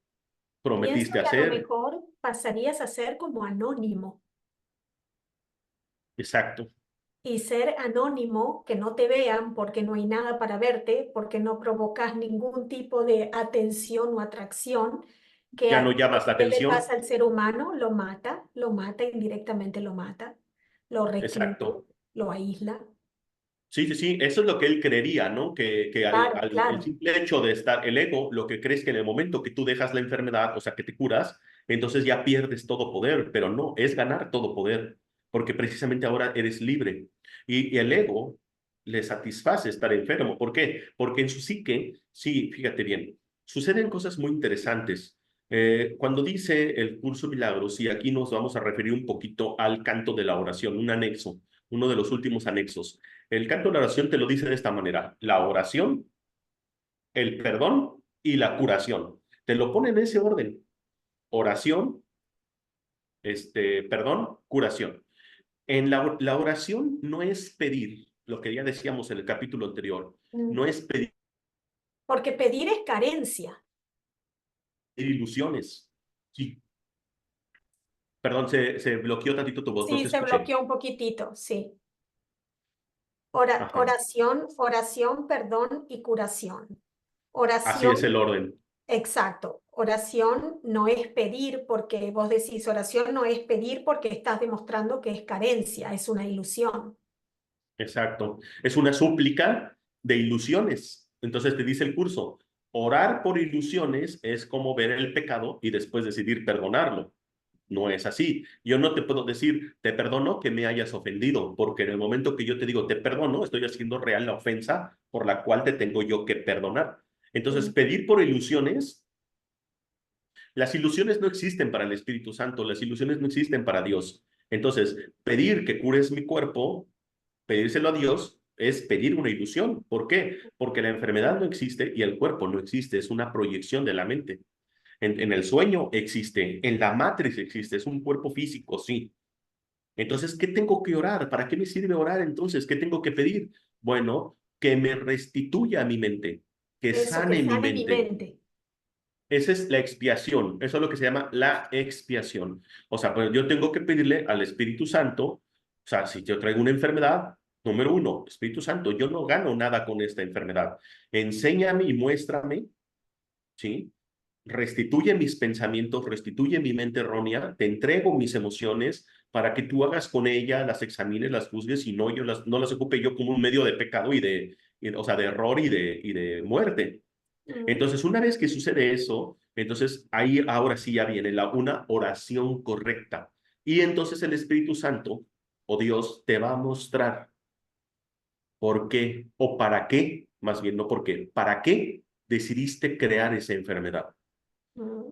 Pienso prometiste que a lo hacer. mejor pasarías a ser como anónimo Exacto. y ser anónimo, que no te vean porque no hay nada para verte, porque no provocas ningún tipo de atención o atracción, Ya no llamas la ¿qué le atención. pasa al ser humano? Lo mata, indirectamente lo recluye, Exacto. lo aísla. Sí, sí, sí, eso es lo que él creería, ¿no? Que Claro, el claro. simple hecho de estar, el ego, lo que crees que en el momento que tú dejas la enfermedad, o sea, que te curas, entonces ya pierdes todo poder, pero no, es ganar todo poder, porque precisamente ahora eres libre. Y el ego le satisface estar enfermo. ¿Por qué? Porque en su psique, sí, fíjate bien, suceden cosas muy interesantes. Cuando dice el curso Milagros, y aquí nos vamos a referir un poquito al canto de la oración, un anexo, uno de los últimos anexos. El canto de la oración te lo dice de esta manera: la oración, el perdón y la curación. Te lo pone en ese orden: oración, perdón, curación. En la oración no es pedir, lo que ya decíamos en el capítulo anterior, Mm. no es pedir Porque pedir es carencia. ilusiones. Sí, Perdón, se bloqueó tantito tu voz, no Sí, te se escuché. bloqueó un poquitito, sí. Ajá. Oración, oración, perdón y curación. Así es Oración, el orden. exacto. Oración no es pedir porque vos decís, oración no es pedir porque estás demostrando que es carencia, es una ilusión. Exacto. Es una súplica de ilusiones. Entonces te dice el curso, orar por ilusiones es como ver el pecado y después decidir perdonarlo. No es así. Yo no te puedo decir, te perdono que me hayas ofendido, porque en el momento que yo te digo, te perdono, estoy haciendo real la ofensa por la cual te tengo yo que perdonar. Entonces, Mm, pedir por ilusiones, las ilusiones no existen para el Espíritu Santo, las ilusiones no existen para Dios. Entonces, pedir que cures mi cuerpo, pedírselo a Dios, es pedir una ilusión. ¿Por qué? Porque la enfermedad no existe y el cuerpo no existe, es una proyección de la mente. En el sueño existe, en la matriz existe, es un cuerpo físico, sí. Entonces, ¿qué tengo que orar? ¿Para qué me sirve orar entonces? ¿Qué tengo que pedir? Bueno, que me restituya mi mente, que Eso, que sane mi sane mi mente. mente. Esa es la expiación, eso es lo que se llama la expiación. O sea, pues yo tengo que pedirle al Espíritu Santo, o sea, si yo traigo una enfermedad, número uno, Espíritu Santo, yo no gano nada con esta enfermedad. Enséñame y muéstrame, ¿sí? Restituye mis pensamientos, restituye mi mente errónea, te entrego mis emociones para que tú hagas con ella, las examines, las juzgues y no, no las ocupe yo como un medio de pecado o sea, de error y de muerte. Mm, Entonces, una vez que sucede eso, entonces ahí ahora sí ya viene una oración correcta. Y entonces el Espíritu Santo o Dios te va a mostrar por qué o para qué, más bien no por qué, para qué decidiste crear esa enfermedad. mm,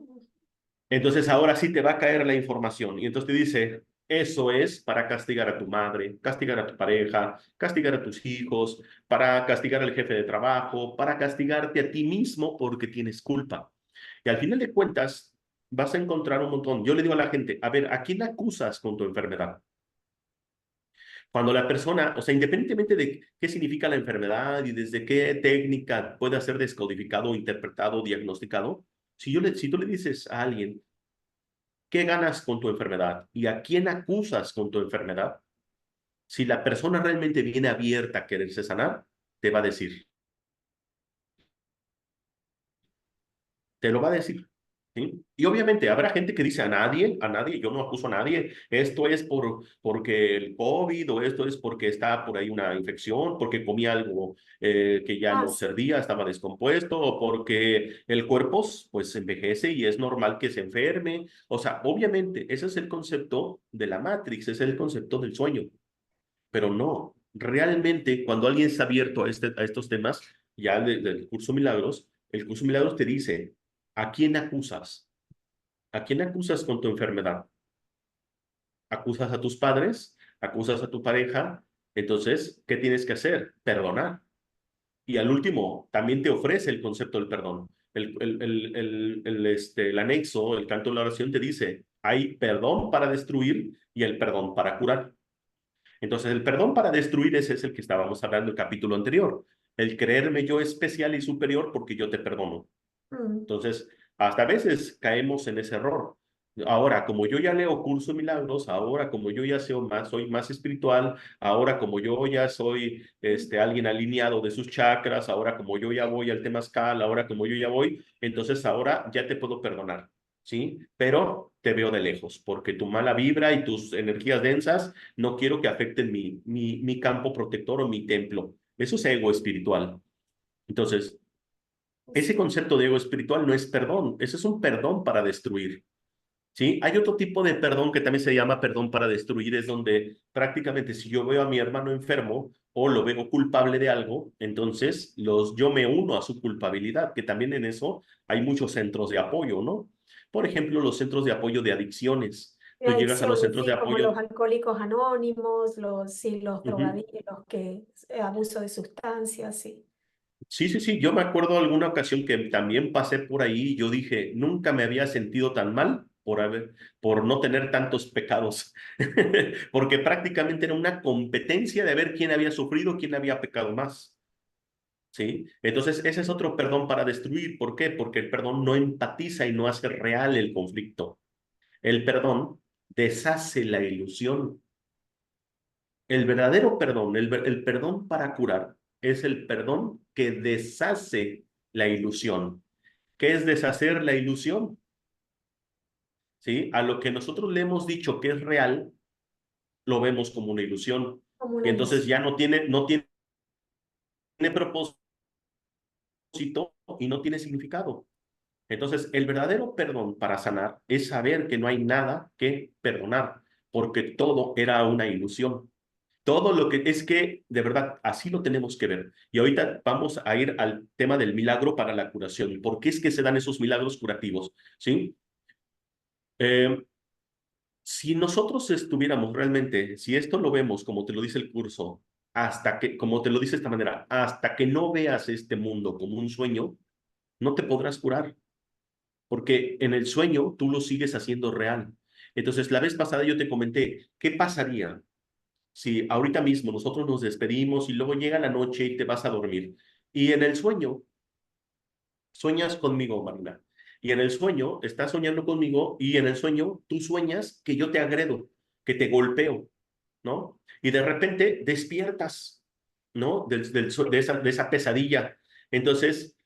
Entonces ahora sí te va a caer la información y entonces te dice, eso es para castigar a tu madre, castigar a tu pareja, castigar a tus hijos, para castigar al jefe de trabajo, para castigarte a ti mismo porque tienes culpa. Y al final de cuentas vas a encontrar un montón. Yo le digo a la gente, a ver, ¿a quién acusas con tu enfermedad? Cuando la persona, o sea, independientemente de qué significa la enfermedad y desde qué técnica pueda ser descodificado, interpretado, diagnosticado, si tú le dices a alguien, ¿qué ganas con tu enfermedad? ¿Y a quién acusas con tu enfermedad? Si la persona realmente viene abierta a quererse sanar, te va a decir, te lo va a decir. ¿Sí? Y obviamente habrá gente que dice a nadie, yo no acuso a nadie, esto es porque el COVID o esto es porque está por ahí una infección, porque comí algo que ya ah, no sí, servía, estaba descompuesto, o porque el cuerpo pues envejece y es normal que se enferme. O sea, obviamente ese es el concepto de la Matrix, ese es el concepto del sueño. Pero no, realmente cuando alguien está abierto a estos temas, ya del curso Milagros, el curso Milagros te dice, ¿a quién acusas? ¿A quién acusas con tu enfermedad? ¿Acusas a tus padres? ¿Acusas a tu pareja? Entonces, ¿qué tienes que hacer? Perdonar. Y al último, también te ofrece el concepto del perdón. El anexo, el canto de la oración te dice, hay perdón para destruir y el perdón para curar. Entonces, el perdón para destruir ese es el que estábamos hablando en el capítulo anterior. El creerme yo especial y superior porque yo te perdono. mm, Entonces, hasta a veces caemos en ese error. Ahora, como yo ya leo Curso de Milagros, ahora como yo ya soy más espiritual, ahora como yo ya soy mm, alguien alineado de sus chakras, ahora como yo ya voy al temazcal, ahora como yo ya voy, entonces ahora ya te puedo perdonar, ¿sí? Pero te veo de lejos, porque tu mala vibra y tus energías densas no quiero que afecten mi campo protector o mi templo. Eso es ego espiritual. Entonces, ese sí. concepto de ego espiritual no es perdón, ese es un perdón para destruir, ¿sí? Hay otro tipo de perdón que también se llama perdón para destruir, es donde prácticamente si yo veo a mi hermano enfermo o lo veo culpable de algo, entonces yo me uno a su culpabilidad, que también en eso hay muchos centros de apoyo, ¿no? Por ejemplo, los centros de apoyo de adicciones. De Tú llegas a los adicciones, centros de sí, como los apoyo. alcohólicos anónimos, sí, los Ujú. drogadictos, los que abuso de sustancias, sí. Sí, sí, sí. Yo me acuerdo alguna ocasión que también pasé por ahí y yo dije, nunca me había sentido tan mal por no tener tantos pecados, porque prácticamente era una competencia de ver quién había sufrido, quién había pecado más, ¿sí? Entonces, ese es otro perdón para destruir. ¿Por qué? Porque el perdón no empatiza y no hace real el conflicto. El perdón deshace la ilusión. El verdadero perdón, el perdón para curar, es el perdón que deshace la ilusión. ¿Qué es deshacer la ilusión? ¿Sí? A lo que nosotros le hemos dicho que es real, lo vemos como una ilusión. como Y una entonces ilusión. ya no tiene propósito y no tiene significado. Entonces, el verdadero perdón para sanar es saber que no hay nada que perdonar, porque todo era una ilusión. Todo lo que es que, de verdad, así lo tenemos que ver. Y ahorita vamos a ir al tema del milagro para la curación. ¿Por qué es que se dan esos milagros curativos? ¿Sí? Eh, si nosotros estuviéramos realmente, si esto lo vemos como te lo dice el curso, hasta que, como te lo dice de esta manera, hasta que no veas este mundo como un sueño, no te podrás curar, porque en el sueño tú lo sigues haciendo real. Entonces, la vez pasada yo te comenté, ¿qué pasaría si ahorita mismo nosotros nos despedimos y luego llega la noche y te vas a dormir? Y en el sueño, sueñas conmigo, Marina. Y en el sueño, estás soñando conmigo y en el sueño tú sueñas que yo te agredo, que te golpeo, ¿no? Y de repente despiertas, ¿no? De esa pesadilla. Entonces,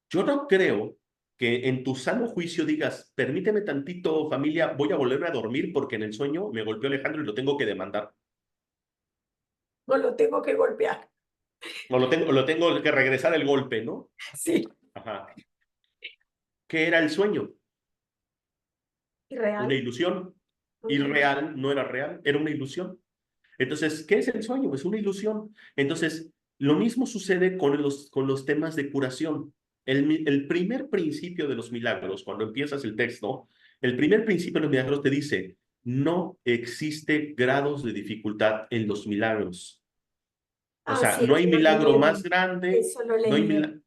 yo no creo que en tu sano juicio digas, permíteme tantito, familia, voy a volverme a dormir porque en el sueño me golpeó Alejandro y lo tengo que demandar. No lo tengo que golpear. O lo tengo que regresar el golpe, ¿no? Sí. Ajá. ¿Qué era el sueño? Una Irreal. ilusión. Una ilusión. Irreal, no era real, era una ilusión. Entonces, ¿qué es el sueño? Es una ilusión. Entonces, lo mismo sucede con los temas de curación. El primer principio de los milagros, cuando empiezas el texto, el primer principio de los milagros te dice, no existe grados de dificultad en los milagros. O Ah, sea, sí, no hay eso lo milagro más leí. grande, Eso lo no hay, leí.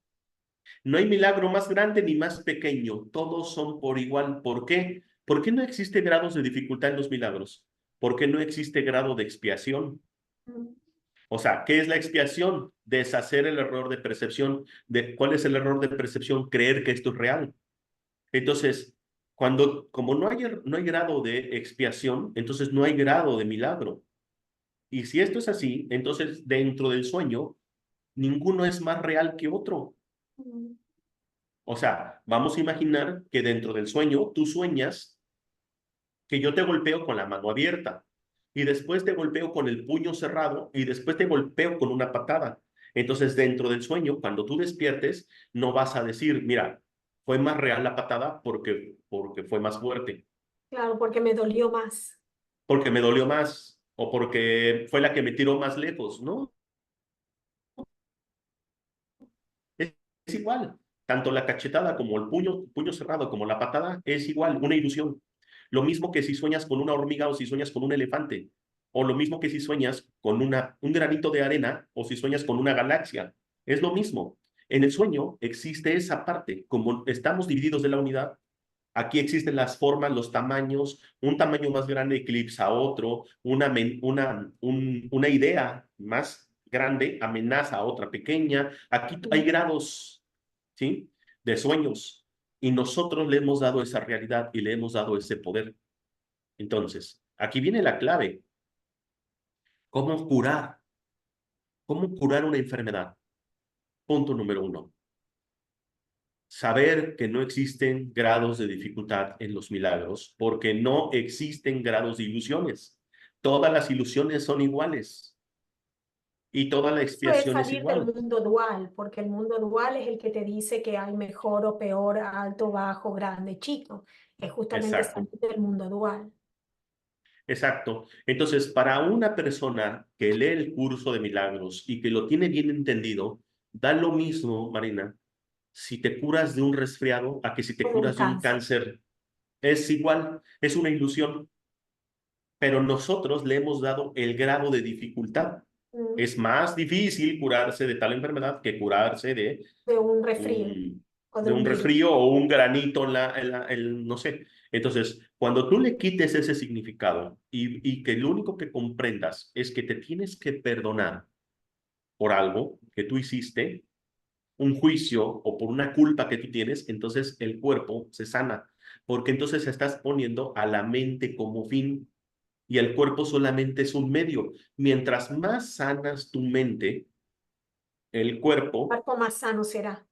no hay milagro más grande ni más pequeño, todos son por igual. ¿Por qué? ¿Por qué no existe grados de dificultad en los milagros? ¿Por qué no existe grado de expiación? O sea, ¿qué es la expiación? Deshacer el error de percepción. ¿Cuál es el error de percepción? Creer que esto es real. Entonces, como no hay grado de expiación, entonces no hay grado de milagro. Y si esto es así, entonces dentro del sueño, ninguno es más real que otro. O sea, vamos a imaginar que dentro del sueño tú sueñas que yo te golpeo con la mano abierta y después te golpeo con el puño cerrado y después te golpeo con una patada. Entonces, dentro del sueño, cuando tú despiertes, no vas a decir, mira, fue más real la patada porque fue más fuerte, Claro, porque me dolió más. porque me dolió más o porque fue la que me tiró más lejos, ¿no? Es igual. Tanto la cachetada como el puño cerrado como la patada es igual, una ilusión. Lo mismo que si sueñas con una hormiga o si sueñas con un elefante. O lo mismo que si sueñas con un granito de arena o si sueñas con una galaxia. Es lo mismo. En el sueño existe esa parte. Como estamos divididos de la unidad, aquí existen las formas, los tamaños. Un tamaño más grande eclipsa a otro. Una idea más grande amenaza a otra pequeña. Aquí hay grados, ¿sí? De sueños. Y nosotros le hemos dado esa realidad y le hemos dado ese poder. Entonces, aquí viene la clave. ¿Cómo curar? ¿Cómo curar una enfermedad? Punto número uno. Saber que no existen grados de dificultad en los milagros, porque no existen grados de ilusiones. Todas las ilusiones son iguales y toda la Eso es expiación es salir del igual. mundo dual, porque el mundo dual es el que te dice que hay mejor o peor, alto, bajo, grande, chico. Es justamente salir Exacto. del mundo dual. Exacto. Entonces, para una persona que lee el curso de milagros y que lo tiene bien entendido, da lo mismo, Marina, si te curas de un resfriado a que si te Como un curas de un cáncer. cáncer. Es igual, es una ilusión, pero nosotros le hemos dado el grado de dificultad. Mm, Es más difícil curarse de tal enfermedad que curarse de de un resfrío un, o de de un un virus. resfrío o un granito no sé. Entonces, cuando tú le quites ese significado y que lo único que comprendas es que te tienes que perdonar por algo que tú hiciste, un juicio o por una culpa que tú tienes, entonces el cuerpo se sana. porque entonces estás poniendo a la mente como fin y el cuerpo solamente es un medio. Mientras más sanas tu mente, el cuerpo Cuerpo más sano será.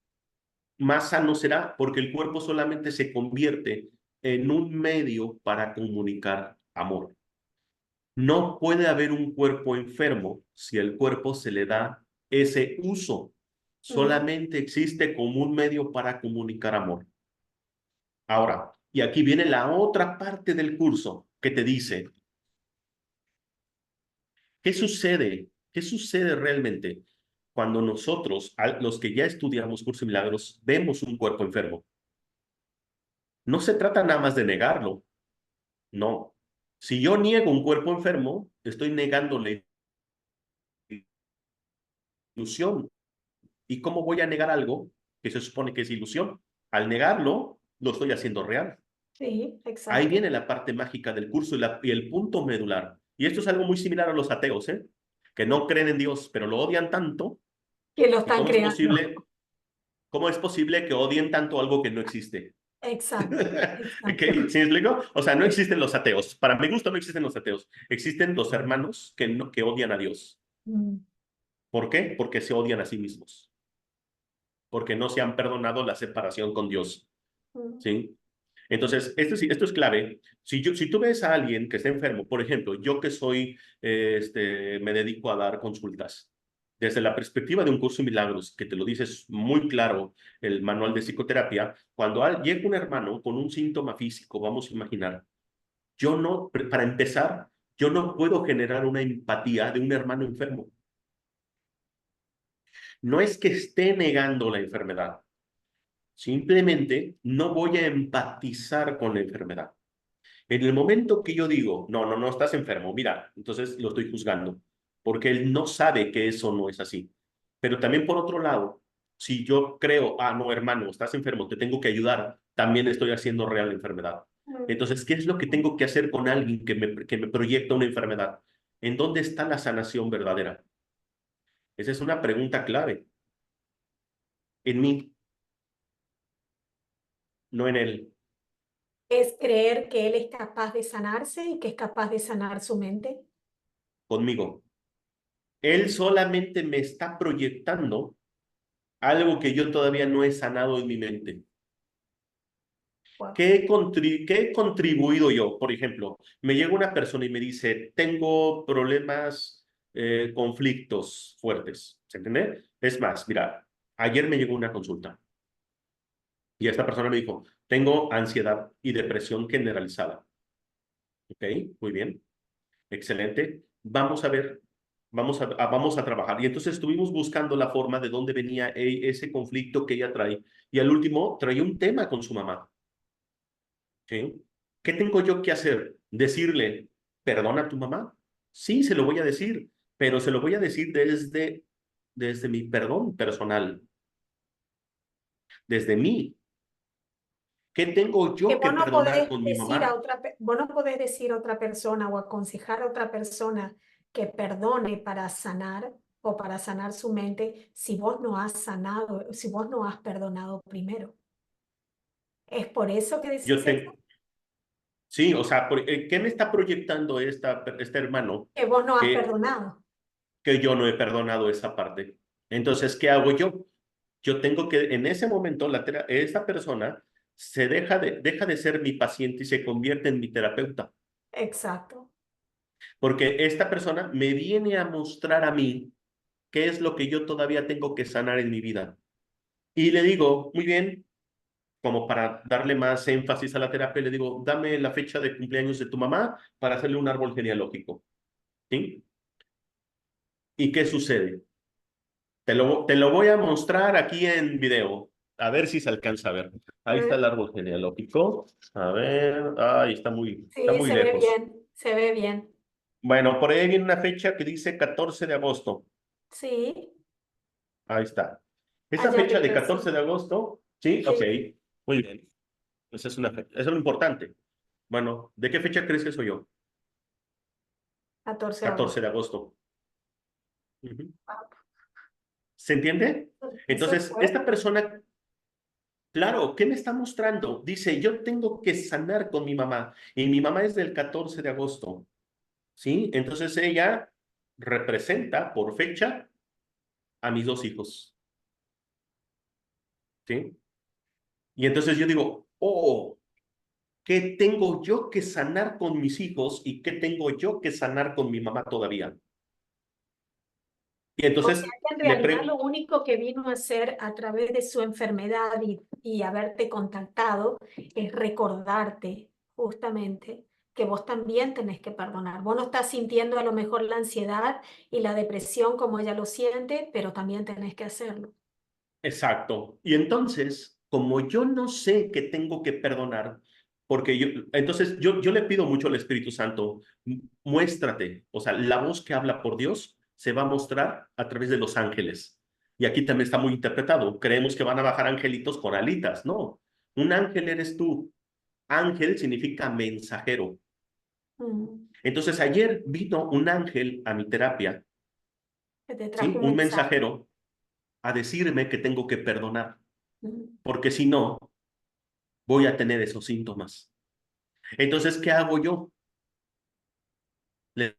más sano será, porque el cuerpo solamente se convierte en un medio para comunicar amor. No puede haber un cuerpo enfermo si el cuerpo se le da ese uso. Ujú. Solamente existe como un medio para comunicar amor. Ahora, y aquí viene la otra parte del curso que te dice, ¿qué sucede? ¿Qué sucede realmente cuando nosotros, los que ya estudiamos curso de milagros, vemos un cuerpo enfermo? No se trata nada más de negarlo, no. Si yo niego un cuerpo enfermo, estoy negando la ilusión. ¿Y cómo voy a negar algo que se supone que es ilusión? Al negarlo, lo estoy haciendo real. Sí, Ahí exacto. viene la parte mágica del curso y el punto medular. Y esto es algo muy similar a los ateos, ¿eh? Que no creen en Dios, pero lo odian tanto. Que lo ¿Y están creando. cómo es posible que odien tanto algo que no existe? Exacto, exacto. ¿Okay? ¿Sí me explico? O sea, no existen los ateos. Para mi gusto no existen los ateos. Existen los hermanos que, no, que odian a Dios. Mm, ¿Por qué? Porque se odian a sí mismos. Porque no se han perdonado la separación con Dios. mm. ¿Sí? Entonces, esto es clave. Si tú ves a alguien que está enfermo, por ejemplo, yo que soy, me dedico a dar consultas. Desde la perspectiva de un curso de milagros, que te lo dices muy claro, el manual de psicoterapia, cuando llega un hermano con un síntoma físico, vamos a imaginar, yo no, para empezar, yo no puedo generar una empatía de un hermano enfermo. No es que esté negando la enfermedad, simplemente no voy a empatizar con la enfermedad. En el momento que yo digo, no, no, no, estás enfermo, mira, entonces lo estoy juzgando, porque él no sabe que eso no es así. Pero también por otro lado, si yo creo, ah, no, hermano, estás enfermo, te tengo que ayudar, también estoy haciendo real la enfermedad. Mm. Entonces, ¿qué es lo que tengo que hacer con alguien que me proyecta una enfermedad? ¿En dónde está la sanación verdadera? Esa es una pregunta clave. En mí, no en él, Es creer que él es capaz de sanarse y que es capaz de sanar su mente. conmigo. Él solamente me está proyectando algo que yo todavía no he sanado en mi mente. Wow. ¿Qué he contribuido yo? Por ejemplo, me llega una persona y me dice, tengo problemas, conflictos fuertes. ¿Se entiende? Es más, mira, ayer me llegó una consulta y esta persona me dijo, tengo ansiedad y depresión generalizada. ¿Ok? Muy bien. Excelente. Vamos a ver, vamos a trabajar. Y entonces estuvimos buscando la forma de dónde venía ese conflicto que ella trae. Y al último traía un tema con su mamá. ¿Sí? ¿Qué tengo yo que hacer? Decirle, perdona a tu mamá. Sí, se lo voy a decir, pero se lo voy a decir desde mi perdón personal, desde mí. ¿Qué tengo Que yo que vos no perdonar podés con mi decir a mamá? otra, vos no podés decir a otra persona o aconsejar a otra persona que perdone para sanar o para sanar su mente si vos no has sanado, si vos no has perdonado primero. ¿Es por eso que Yo decís eso? tengo, sí, o sea, ¿qué me está proyectando este hermano Que vos no has que, perdonado. que yo no he perdonado esa parte? Entonces, ¿qué hago yo? Yo tengo que, en ese momento, esa persona deja de ser mi paciente y se convierte en mi terapeuta. Exacto. Porque esta persona me viene a mostrar a mí qué es lo que yo todavía tengo que sanar en mi vida. Y le digo, muy bien, como para darle más énfasis a la terapia, le digo, dame la fecha de cumpleaños de tu mamá para hacerle un árbol genealógico. ¿Sí? ¿Y qué sucede? Te lo voy a mostrar aquí en video. A ver si se alcanza a ver. Ahí está Eh, el árbol genealógico. A ver, ahí está Sí, muy se ve lejos. bien, se ve bien. Bueno, por ahí viene una fecha que dice 14 de agosto. Sí, Ahí está. Esa allá fecha de arriba, sí. 14 de agosto, sí, ok, Sí, muy bien. Esa es una fecha. Eso es lo importante. Bueno, ¿de qué fecha crees que soy yo? 14 de 14 agosto. de agosto. Ujú. Ah, ¿Se entiende? eso es Entonces, esta fuerte. persona, Claro, ¿qué me está mostrando? Dice, yo tengo que sanar con mi mamá y mi mamá es del 14 de agosto, ¿sí? Entonces ella representa por fecha a mis dos hijos, ¿sí? Y entonces yo digo, oh, ¿qué tengo yo que sanar con mis hijos y qué tengo yo que sanar con mi mamá todavía? Y O sea entonces que en le realidad lo único que vino a hacer a través de su enfermedad y haberte contactado es recordarte justamente que vos también tenés que perdonar. Vos no estás sintiendo a lo mejor la ansiedad y la depresión como ella lo siente, pero también tenés que hacerlo. Exacto. Y entonces, como yo no sé que tengo que perdonar, porque yo le pido mucho al Espíritu Santo, muéstrate, o sea, la voz que habla por Dios se va a mostrar a través de los ángeles. Y aquí también está muy interpretado. Creemos que van a bajar angelitos con alitas. No, un ángel eres tú. Ángel significa mensajero. Mm, Entonces, ayer vino un ángel a mi terapia, que te ¿sí? trajo un Un mensaje. mensajero a decirme que tengo que perdonar, Mm. porque si no, voy a tener esos síntomas. Entonces, ¿qué hago yo? Le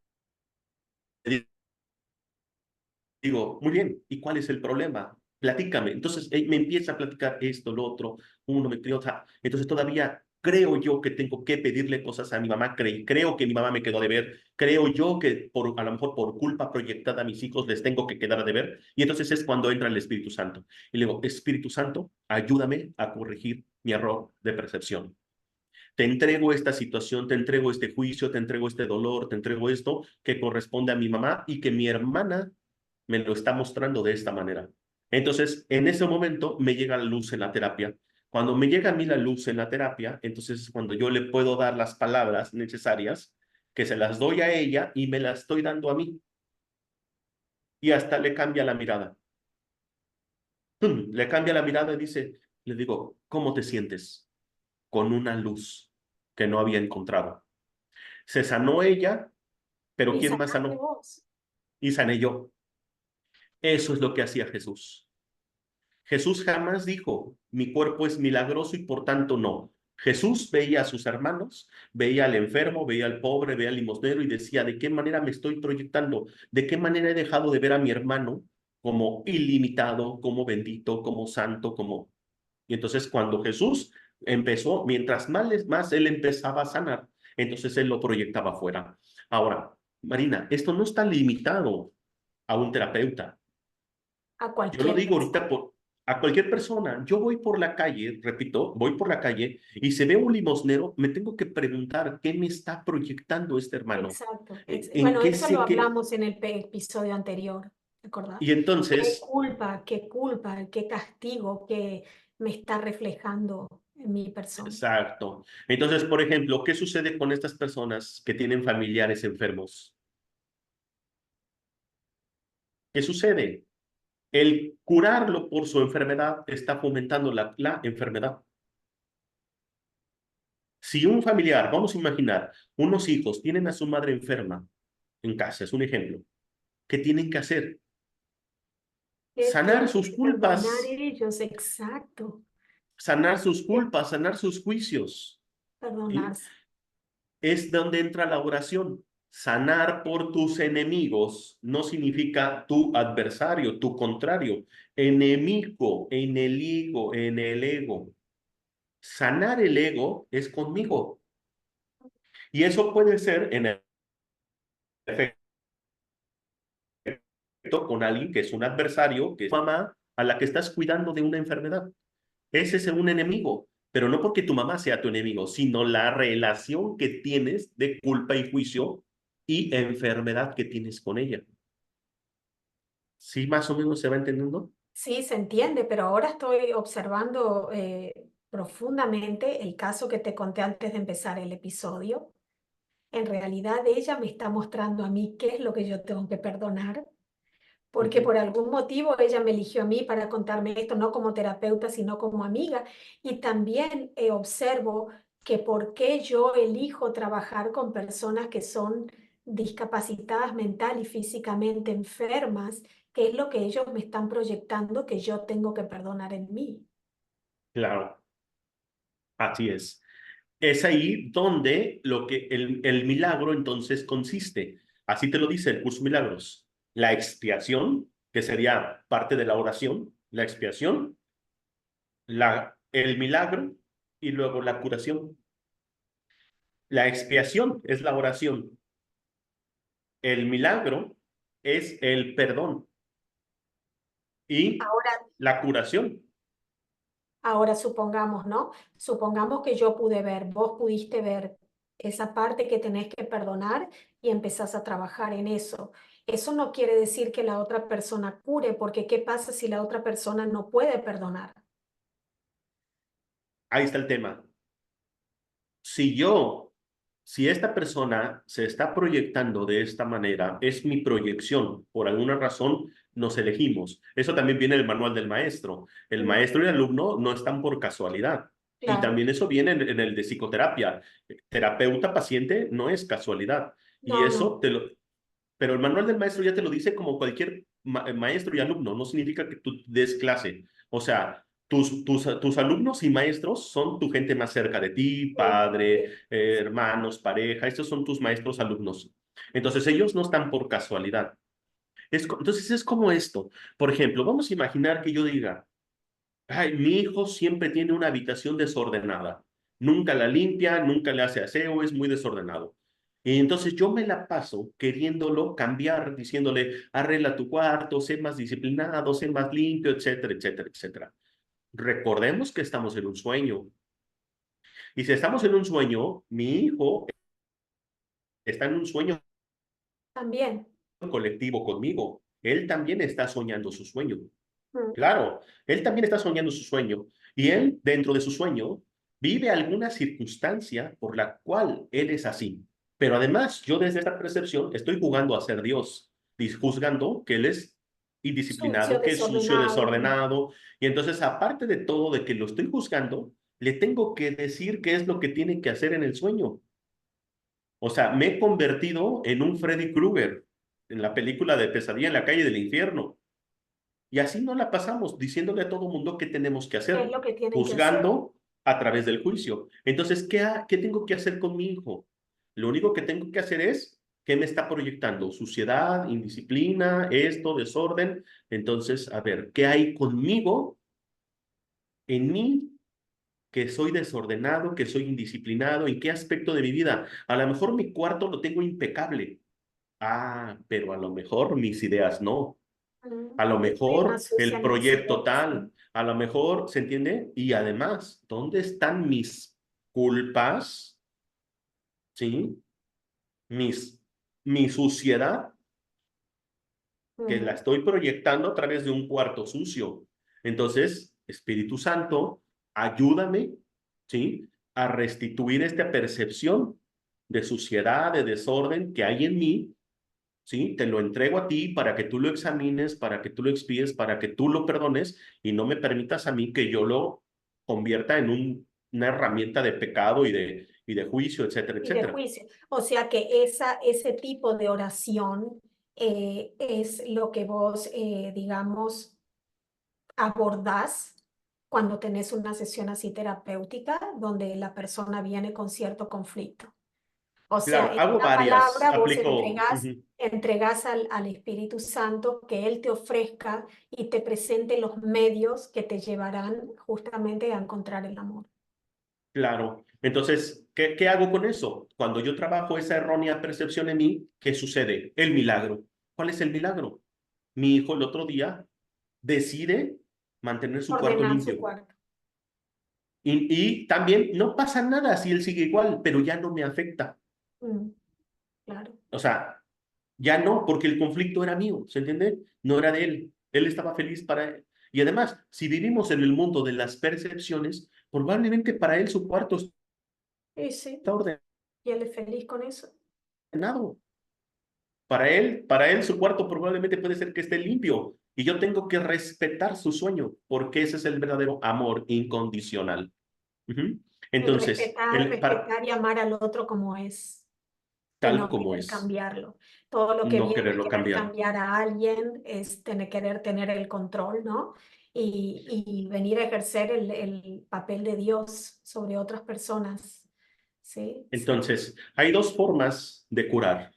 digo, muy bien, ¿y cuál es el problema? Platícame. Entonces, él me empieza a platicar esto, lo otro, uno me creo, otra. Entonces, todavía creo yo que tengo que pedirle cosas a mi mamá, creo que mi mamá me quedó de ver, creo yo que a lo mejor por culpa proyectada a mis hijos les tengo que quedar de ver. Y entonces es cuando entra el Espíritu Santo. Y le digo, Espíritu Santo, ayúdame a corregir mi error de percepción. Te entrego esta situación, te entrego este juicio, te entrego este dolor, te entrego esto que corresponde a mi mamá y que mi hermana me lo está mostrando de esta manera. Entonces, en ese momento me llega la luz en la terapia. Cuando me llega a mí la luz en la terapia, entonces cuando yo le puedo dar las palabras necesarias, que se las doy a ella y me las estoy dando a mí. Y hasta le cambia la mirada. ¡Pum! Le cambia la mirada y dice, le digo, ¿cómo te sientes? Con una luz que no había encontrado. Se sanó ella, pero Y ¿quién más sanaste sanó? vos. Y sané yo. Eso es lo que hacía Jesús. Jesús jamás dijo, mi cuerpo es milagroso y por tanto no. Jesús veía a sus hermanos, veía al enfermo, veía al pobre, veía al limosnero y decía, ¿de qué manera me estoy proyectando? ¿De qué manera he dejado de ver a mi hermano como ilimitado, como bendito, como santo, como... Y entonces cuando Jesús empezó, mientras más él empezaba a sanar, entonces él lo proyectaba afuera. Ahora, Marina, esto no está limitado a un terapeuta. A Yo lo cualquier digo ahorita persona. a cualquier persona. Yo voy por la calle, repito, voy por la calle y se ve un limosnero, me tengo que preguntar qué me está proyectando este hermano. Exacto. ¿En Bueno, qué eso lo sé qué? hablamos en el episodio anterior, ¿te acordás? Y entonces, Qué culpa, qué castigo que me está reflejando en mi persona? exacto. Entonces, por ejemplo, ¿qué sucede con estas personas que tienen familiares enfermos? ¿Qué sucede? El curarlo por su enfermedad está fomentando la enfermedad. Si un familiar, vamos a imaginar, unos hijos tienen a su madre enferma en casa, es un ejemplo, ¿qué tienen que hacer? ¿Qué Sanar tienen sus que perdonar culpas, ellos? Exacto. sanar sus Eh, culpas, sanar sus juicios. ¿Sí? Perdonarse. Es donde entra la oración. Sanar por tus enemigos no significa tu adversario, tu contrario. Enemigo, en el ego, en el ego. Sanar el ego es conmigo. Y eso puede ser en efecto con alguien que es un adversario, que es mamá a la que estás cuidando de una enfermedad. Ese es un enemigo, pero no porque tu mamá sea tu enemigo, sino la relación que tienes de culpa y juicio y enfermedad que tienes con ella. ¿Sí más o menos se va entendiendo? Sí, se entiende, pero ahora estoy observando profundamente el caso que te conté antes de empezar el episodio. En realidad ella me está mostrando a mí qué es lo que yo tengo que perdonar, porque Ujú. por algún motivo ella me eligió a mí para contarme esto, no como terapeuta, sino como amiga. Y también observo que por qué yo elijo trabajar con personas que son discapacitadas mental y físicamente enfermas, qué es lo que ellos me están proyectando que yo tengo que perdonar en mí. Claro, así es. Es ahí donde el milagro entonces consiste. Así te lo dice el curso Milagros. La expiación, que sería parte de la oración, la expiación, el milagro y luego la curación. La expiación es la oración. El milagro es el perdón y Ahora, la curación. ahora supongamos, ¿no? Supongamos que yo pude ver, vos pudiste ver esa parte que tenés que perdonar y empezás a trabajar en eso. Eso no quiere decir que la otra persona cure, porque ¿qué pasa si la otra persona no puede perdonar? Ahí está el tema. Si yo, si esta persona se está proyectando de esta manera, es mi proyección. Por alguna razón nos elegimos. Eso también viene del manual del maestro. El Mm, maestro y el alumno no están por casualidad. Y claro. también eso viene en el de psicoterapia. Terapeuta-paciente no es casualidad. Y No, eso no. pero el manual del maestro ya te lo dice como cualquier maestro y alumno, no significa que tú des clase. O sea, tus alumnos y maestros son tu gente más cerca de ti, Sí, padre, sí. hermanos, pareja, estos son tus maestros alumnos. Entonces ellos no están por casualidad. Entonces es como esto. Por ejemplo, vamos a imaginar que yo diga, ay, mi hijo siempre tiene una habitación desordenada. Nunca la limpia, nunca le hace aseo, es muy desordenado. Y entonces yo me la paso queriéndolo cambiar, diciéndole, arregla tu cuarto, sé más disciplinado, sé más limpio, etcétera, etcétera, etcétera. Recordemos que estamos en un sueño. Y si estamos en un sueño, mi hijo está en un sueño También. colectivo conmigo. Él también está soñando su sueño. Mm, Claro, él también está soñando su sueño y él, dentro de su sueño, vive alguna circunstancia por la cual él es así. Pero además, yo desde esta percepción estoy jugando a ser Dios, juzgando que él es sucio, indisciplinado, que es sucio, desordenado. desordenado. Y entonces, aparte de todo, de que lo estoy juzgando, le tengo que decir qué es lo que tiene que hacer en el sueño. O sea, me he convertido en un Freddy Krueger en la película de Pesadilla en la calle del infierno. Y así no la pasamos diciéndole a todo mundo qué tenemos que ¿Qué es hacer, lo que tienen que hacer? juzgando a través del juicio. Entonces, ¿qué tengo que hacer con mi hijo? Lo único que tengo que hacer es, ¿qué me está proyectando? Suciedad, indisciplina, esto, desorden. Entonces, a ver, ¿qué hay conmigo, en mí, que soy desordenado, que soy indisciplinado? ¿En qué aspecto de mi vida? A lo mejor mi cuarto lo tengo impecable. Ah, pero a lo mejor mis ideas no. Mm, A lo estoy mejor más sucia el en mis proyecto ideas. tal, a lo mejor, ¿se entiende? Y además, ¿dónde están mis culpas? ¿Sí? Mis, mi suciedad, que la Mm, estoy proyectando a través de un cuarto sucio. Entonces, Espíritu Santo, ayúdame, ¿sí? A restituir esta percepción de suciedad, de desorden que hay en mí. ¿Sí? Te lo entrego a ti para que tú lo examines, para que tú lo expíes, para que tú lo perdones y no me permitas a mí que yo lo convierta en una herramienta de pecado y de juicio, etcétera, y de etcétera. juicio. O sea que ese tipo de oración es lo que vos, digamos, abordás cuando tenés una sesión así terapéutica donde la persona viene con cierto conflicto. O sea, Claro, en hago una varias, palabra vos aplico, entregás al Espíritu Santo que Él te ofrezca y te presente los medios que te llevarán justamente a encontrar el amor. claro. Entonces, ¿qué hago con eso? Cuando yo trabajo esa errónea percepción en mí, ¿qué sucede? El milagro. ¿Cuál es el milagro? Mi hijo el otro día decide mantener su cuarto Ordenar su limpio. cuarto. Y también no pasa nada si él sigue igual, pero ya no me afecta. Mm, claro. O sea, ya no, porque el conflicto era mío, ¿se entiende? No era de él. Él estaba feliz para él. Y además, si vivimos en el mundo de las percepciones, probablemente para él su cuarto Y sí, está y Él es feliz con eso. ordenado. Para él su cuarto probablemente puede ser que esté limpio. Y yo tengo que respetar su sueño, porque ese es el verdadero amor incondicional. Ujú. El Entonces, respetar, respetar y amar al otro como es. Y tal no como querer es, cambiarlo. Todo lo que no viene de quererlo querer cambiar. cambiar a alguien es querer tener el control, ¿no? y venir a ejercer el papel de Dios sobre otras personas. Sí, sí. Entonces, hay dos formas de curar.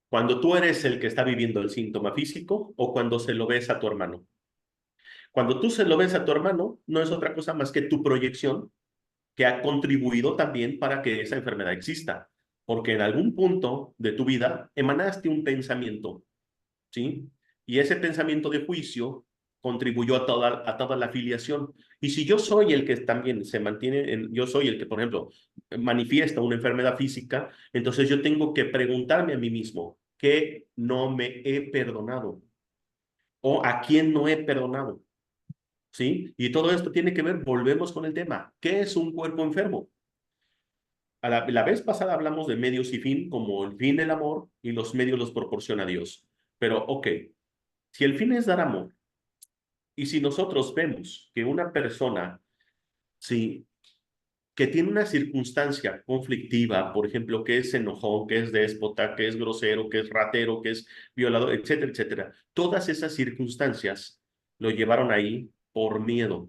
Cuando tú eres el que está viviendo el síntoma físico o cuando se lo ves a tu hermano. Cuando tú se lo ves a tu hermano, no es otra cosa más que tu proyección que ha contribuido también para que esa enfermedad exista. Porque en algún punto de tu vida emanaste un pensamiento, ¿sí? Y ese pensamiento de juicio contribuyó a toda la afiliación. Y si yo soy el que también se mantiene, yo soy el que, por ejemplo, manifiesta una enfermedad física, entonces yo tengo que preguntarme a mí mismo, ¿qué no me he perdonado? ¿O a quién no he perdonado? ¿Sí? Y todo esto tiene que ver, volvemos con el tema, ¿qué es un cuerpo enfermo? La vez pasada hablamos de medios y fin, como el fin del amor y los medios los proporciona Dios. Pero, ok, si el fin es dar amor, y si nosotros vemos que una persona, sí, que tiene una circunstancia conflictiva, por ejemplo, que es enojón, que es déspota, que es grosero, que es ratero, que es violador, etcétera, etcétera, todas esas circunstancias lo llevaron ahí por miedo,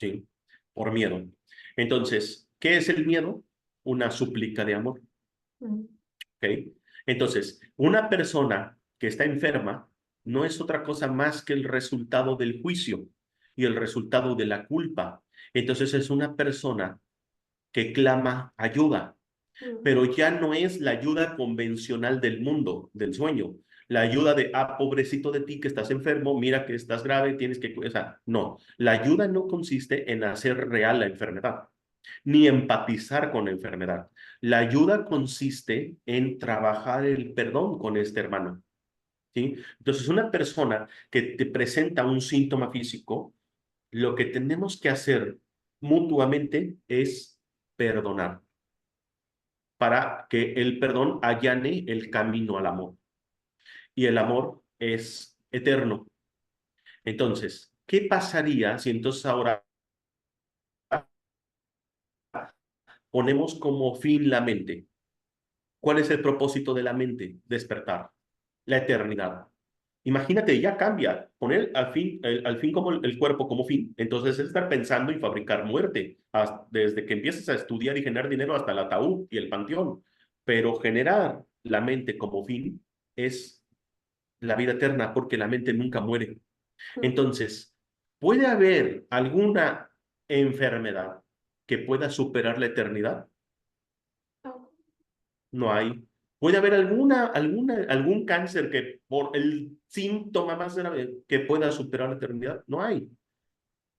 ¿sí? Por miedo. Entonces, ¿qué es el miedo? Una súplica de amor. Mm, ¿Ok? Entonces, una persona que está enferma no es otra cosa más que el resultado del juicio y el resultado de la culpa. Entonces es una persona que clama ayuda, mm, pero ya no es la ayuda convencional del mundo, del sueño. La ayuda de, ah, pobrecito de ti que estás enfermo, mira que estás grave, tienes que... O sea, no, la ayuda no consiste en hacer real la enfermedad ni empatizar con la enfermedad. La ayuda consiste en trabajar el perdón con este hermano, ¿sí? Entonces, una persona que te presenta un síntoma físico, lo que tenemos que hacer mutuamente es perdonar para que el perdón allane el camino al amor. Y el amor es eterno. Entonces, ¿qué pasaría si entonces ahora ponemos como fin la mente? ¿Cuál es el propósito de la mente? Despertar, la eternidad. Imagínate, ya cambia, poner al fin como el cuerpo como fin. Entonces es estar pensando y fabricar muerte, desde que empiezas a estudiar y generar dinero hasta el ataúd y el panteón. Pero generar la mente como fin es la vida eterna, porque la mente nunca muere. mm. Entonces, ¿puede haber alguna enfermedad que pueda superar la eternidad? Oh, No hay. ¿Puede haber algún cáncer que por el síntoma más grave que pueda superar la eternidad? No hay.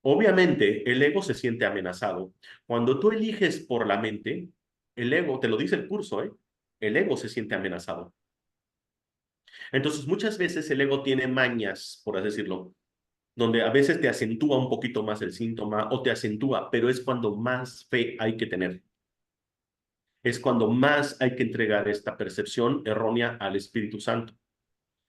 Obviamente, el ego se siente amenazado. Cuando tú eliges por la mente, el ego, te lo dice el curso, ¿eh? El ego se siente amenazado. Entonces, muchas veces el ego tiene mañas, por así decirlo, donde a veces te acentúa un poquito más el síntoma o te acentúa, pero es cuando más fe hay que tener. Es cuando más hay que entregar esta percepción errónea al Espíritu Santo.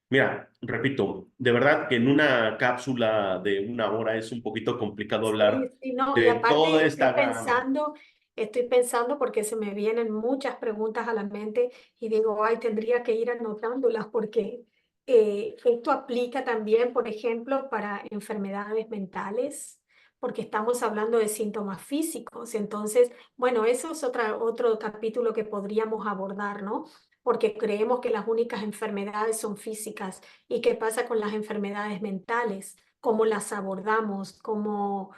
Mira, repito, de verdad que en una cápsula de una hora es un poquito complicado sí, hablar sí, no, y de toda aparte esta gama. estoy pensando porque se me vienen muchas preguntas a la mente y digo, ay, tendría que ir anotándolas porque esto aplica también, por ejemplo, para enfermedades mentales, porque estamos hablando de síntomas físicos. Entonces, bueno, eso es otro capítulo que podríamos abordar, ¿no? Porque creemos que las únicas enfermedades son físicas. ¿Y qué pasa con las enfermedades mentales? ¿Cómo las abordamos? ¿Cómo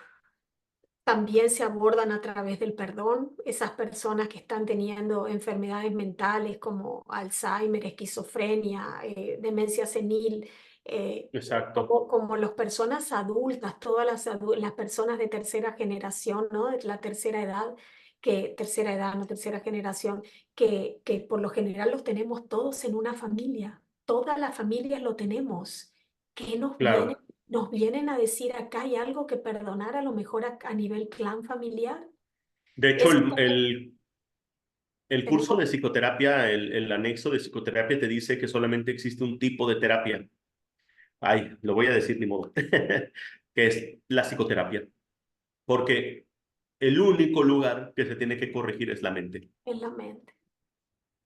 también se abordan a través del perdón? Esas personas que están teniendo enfermedades mentales como Alzheimer, esquizofrenia, demencia senil, Exacto. como las personas adultas, todas las personas de tercera generación, ¿no? De la tercera edad, tercera edad, no tercera generación, que por lo general los tenemos todos en una familia. Todas las familias lo tenemos. ¿Qué nos viene? Claro. Nos vienen a decir acá hay algo que perdonar a lo mejor a nivel clan familiar. De hecho, Eso también el curso de tenemos psicoterapia, el anexo de psicoterapia te dice que solamente existe un tipo de terapia. Ay, lo voy a decir ni modo, que es la psicoterapia, porque el único lugar que se tiene que corregir es la mente. en la mente.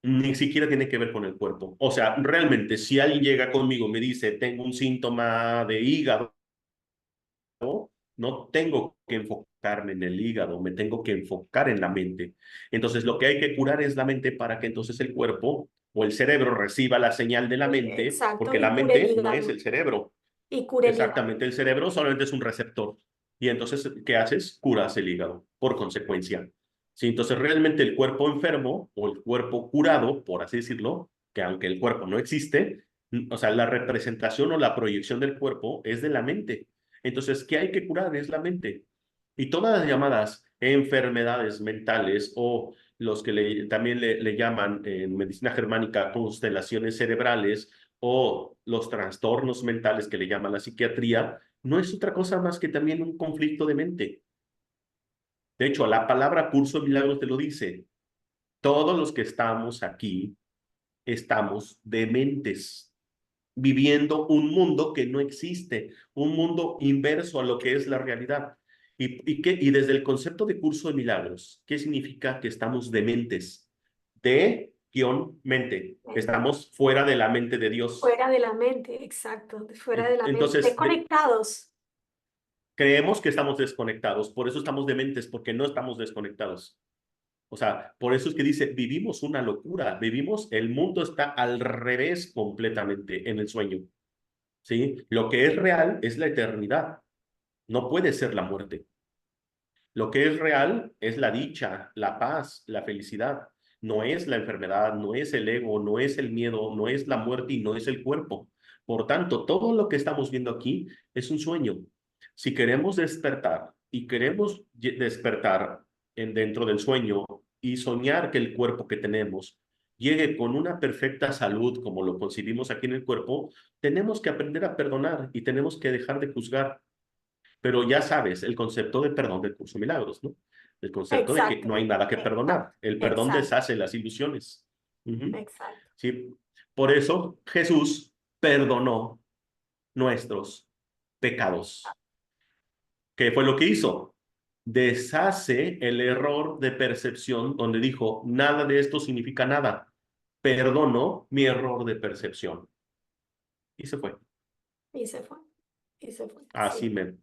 ni siquiera tiene que ver con el cuerpo. O sea, realmente, si alguien llega conmigo y me dice, tengo un síntoma de hígado, no tengo que enfocarme en el hígado, me tengo que enfocar en la mente. Entonces, lo que hay que curar es la mente para que entonces el cuerpo o el cerebro reciba la señal de la mente, Exacto, porque y la cure el mente no es hígado. el cerebro. Y cure el hígado. Exactamente, el cerebro solamente es un receptor. Y entonces, ¿qué haces? Curas el hígado, por consecuencia. Sí, entonces realmente el cuerpo enfermo o el cuerpo curado, por así decirlo, que aunque el cuerpo no existe, o sea, la representación o la proyección del cuerpo es de la mente. Entonces, ¿qué hay que curar? Es la mente. Y todas las llamadas enfermedades mentales o los que también le llaman en medicina germánica constelaciones cerebrales o los trastornos mentales que le llaman la psiquiatría, no es otra cosa más que también un conflicto de mente. De hecho, la palabra curso de milagros te lo dice. Todos los que estamos aquí estamos dementes, viviendo un mundo que no existe, un mundo inverso a lo que es la realidad. Y desde el concepto de curso de milagros, ¿qué significa que estamos dementes? De-mente. Estamos fuera de la mente de Dios. Fuera de la mente, exacto, fuera de la mente, Entonces, desconectados. creemos que estamos desconectados, por eso estamos dementes, porque no estamos desconectados. O sea, por eso es que dice, vivimos una locura, vivimos, el mundo está al revés completamente en el sueño, ¿sí? Lo que es real es la eternidad, no puede ser la muerte. Lo que es real es la dicha, la paz, la felicidad. No es la enfermedad, no es el ego, no es el miedo, no es la muerte y no es el cuerpo. Por tanto, todo lo que estamos viendo aquí es un sueño. Si queremos despertar y queremos despertar dentro del sueño y soñar que el cuerpo que tenemos llegue con una perfecta salud como lo concibimos aquí en el cuerpo, tenemos que aprender a perdonar y tenemos que dejar de juzgar. Pero ya sabes, el concepto de perdón del curso de milagros, ¿no? El concepto de que Exacto, no hay nada que perdonar. exacto, El perdón exacto, deshace las ilusiones. Ujú. exacto. ¿Sí? Por eso Jesús perdonó nuestros pecados. ¿Qué fue lo que hizo? Deshace el error de percepción donde dijo, nada de esto significa nada. Perdono mi error de percepción. Y se fue. Y se fue, y se fue, Así sí. me.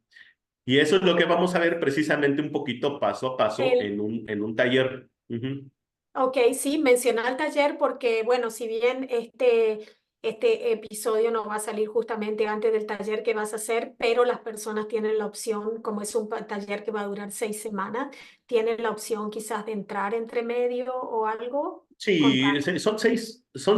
Y eso es lo que vamos a ver precisamente un poquito paso a paso El, en un taller. Ujú. ok, sí, mencioné el taller porque, bueno, si bien este episodio no va a salir justamente antes del taller que vas a hacer, pero las personas tienen la opción, como es un taller que va a durar 6 semanas, tienen la opción quizás de entrar entre medio o algo. Sí, Contame. son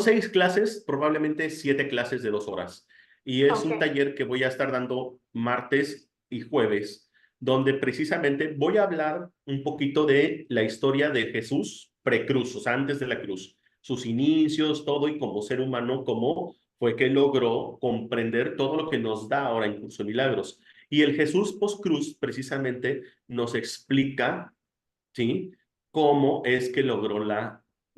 seis clases, probablemente 7 clases de 2 horas. Y es Ok, un taller que voy a estar dando martes y jueves, donde precisamente voy a hablar un poquito de la historia de Jesús precruz, o sea, antes de la cruz, sus inicios, todo y como ser humano, cómo fue que logró comprender todo lo que nos da ahora en Curso de Milagros. Y el Jesús post-cruz precisamente nos explica, ¿sí? Cómo es que logró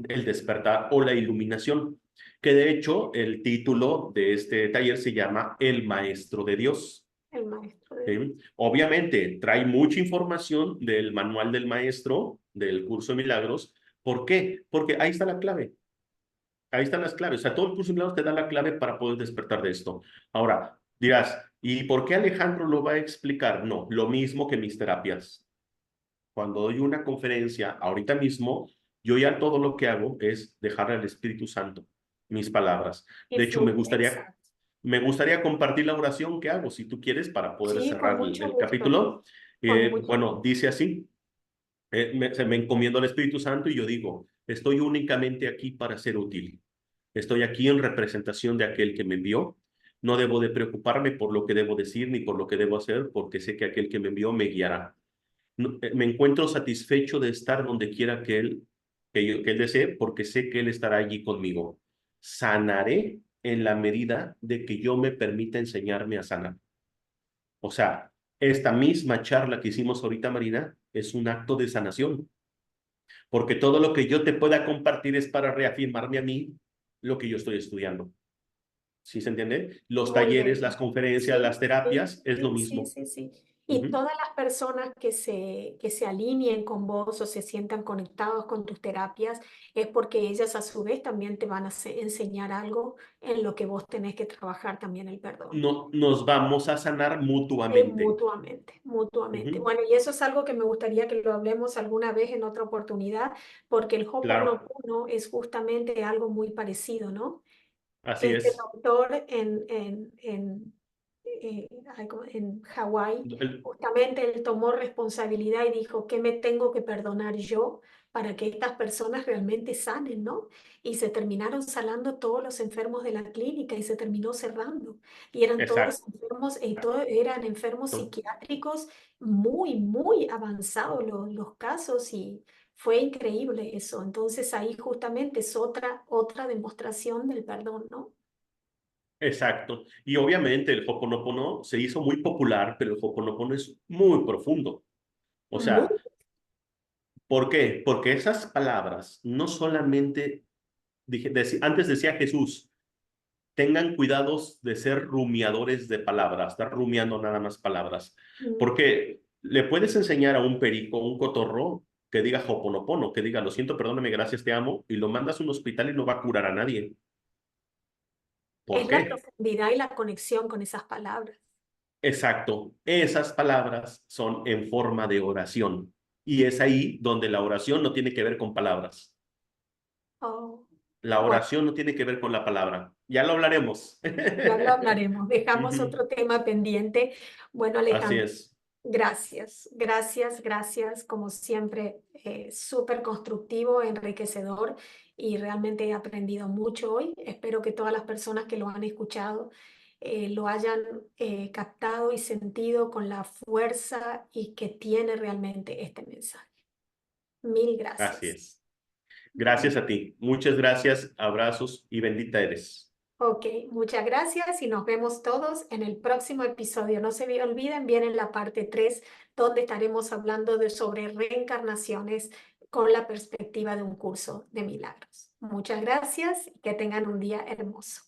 el despertar o la iluminación, que de hecho el título de este taller se llama El Maestro de Dios. el maestro de Dios. ¿Sí? Obviamente trae mucha información del manual del maestro, del curso de milagros. ¿Por qué? Porque ahí está la clave. Ahí están las claves. O sea, todo el curso de milagros te da la clave para poder despertar de esto. Ahora, dirás, ¿y por qué Alejandro lo va a explicar? No, lo mismo que mis terapias. Cuando doy una conferencia, ahorita mismo, yo ya todo lo que hago es dejarle al Espíritu Santo mis palabras. Y De hecho, me fluye, gustaría, exacto. me gustaría compartir la oración que hago, si tú quieres, para poder Sí, con cerrar mucho el gusto, capítulo. con mucho Bueno, gusto. dice así, se me encomiendo al Espíritu Santo y yo digo, estoy únicamente aquí para ser útil. Estoy aquí en representación de aquel que me envió. No debo de preocuparme por lo que debo decir ni por lo que debo hacer, porque sé que aquel que me envió me guiará. Me encuentro satisfecho de estar donde quiera que él desee, porque sé que él estará allí conmigo. Sanaré en la medida de que yo me permita enseñarme a sanar. O sea, esta misma charla que hicimos ahorita, Marina, es un acto de sanación, porque todo lo que yo te pueda compartir es para reafirmarme a mí lo que yo estoy estudiando. ¿Sí se entiende? Los Muy talleres, las bien. conferencias, Sí, las sí, terapias, es lo sí, sí, mismo. sí, sí. Y todas las personas que se alineen con vos o se sientan conectados con tus terapias es porque ellas a su vez también te van a enseñar algo en lo que vos tenés que trabajar también el perdón. No, nos vamos a sanar mutuamente. Mutuamente, mutuamente. Ujú. Bueno, y eso es algo que me gustaría que lo hablemos alguna vez en otra oportunidad, porque el Claro, Ho'oponopono es justamente algo muy parecido, ¿no? así Este es. doctor en Hawái, El- justamente él tomó responsabilidad y dijo, ¿qué me tengo que perdonar yo para que estas personas realmente sanen, ¿no? Y se terminaron sanando todos los enfermos de la clínica y se terminó cerrando. Y eran todos exacto. enfermos, todos eran enfermos psiquiátricos muy, muy avanzados los casos y fue increíble eso. Entonces ahí justamente es otra demostración del perdón, ¿no? Exacto. Y obviamente el Ho'oponopono se hizo muy popular, pero el Ho'oponopono es muy profundo. O Muy, sea, ¿por qué? Porque esas palabras no solamente, antes decía Jesús, tengan cuidados de ser rumiadores de palabras, estar rumiando nada más palabras. mm, Porque le puedes enseñar a un perico, un cotorro, que diga Ho'oponopono, que diga, lo siento, perdóname, gracias, te amo, y lo mandas a un hospital y no va a curar a nadie. ¿Por es la qué? profundidad y la conexión con esas palabras. Exacto, esas palabras son en forma de oración. Y es ahí donde la oración no tiene que ver con palabras. Oh, La bueno, oración no tiene que ver con la palabra. Ya lo hablaremos. ya lo hablaremos. Dejamos Ujú. otro tema pendiente. Bueno, Así Alejandro, es. gracias, gracias, gracias. Como siempre, súper constructivo, enriquecedor y realmente he aprendido mucho hoy. Espero que todas las personas que lo han escuchado lo hayan captado y sentido con la fuerza y que tiene realmente este mensaje. Mil Así gracias. es. Gracias a ti. Muchas gracias, abrazos y bendita eres. Ok, muchas gracias y nos vemos todos en el próximo episodio. No se me olviden, viene la parte 3 donde estaremos hablando sobre reencarnaciones con la perspectiva de un curso de milagros. Muchas gracias y que tengan un día hermoso.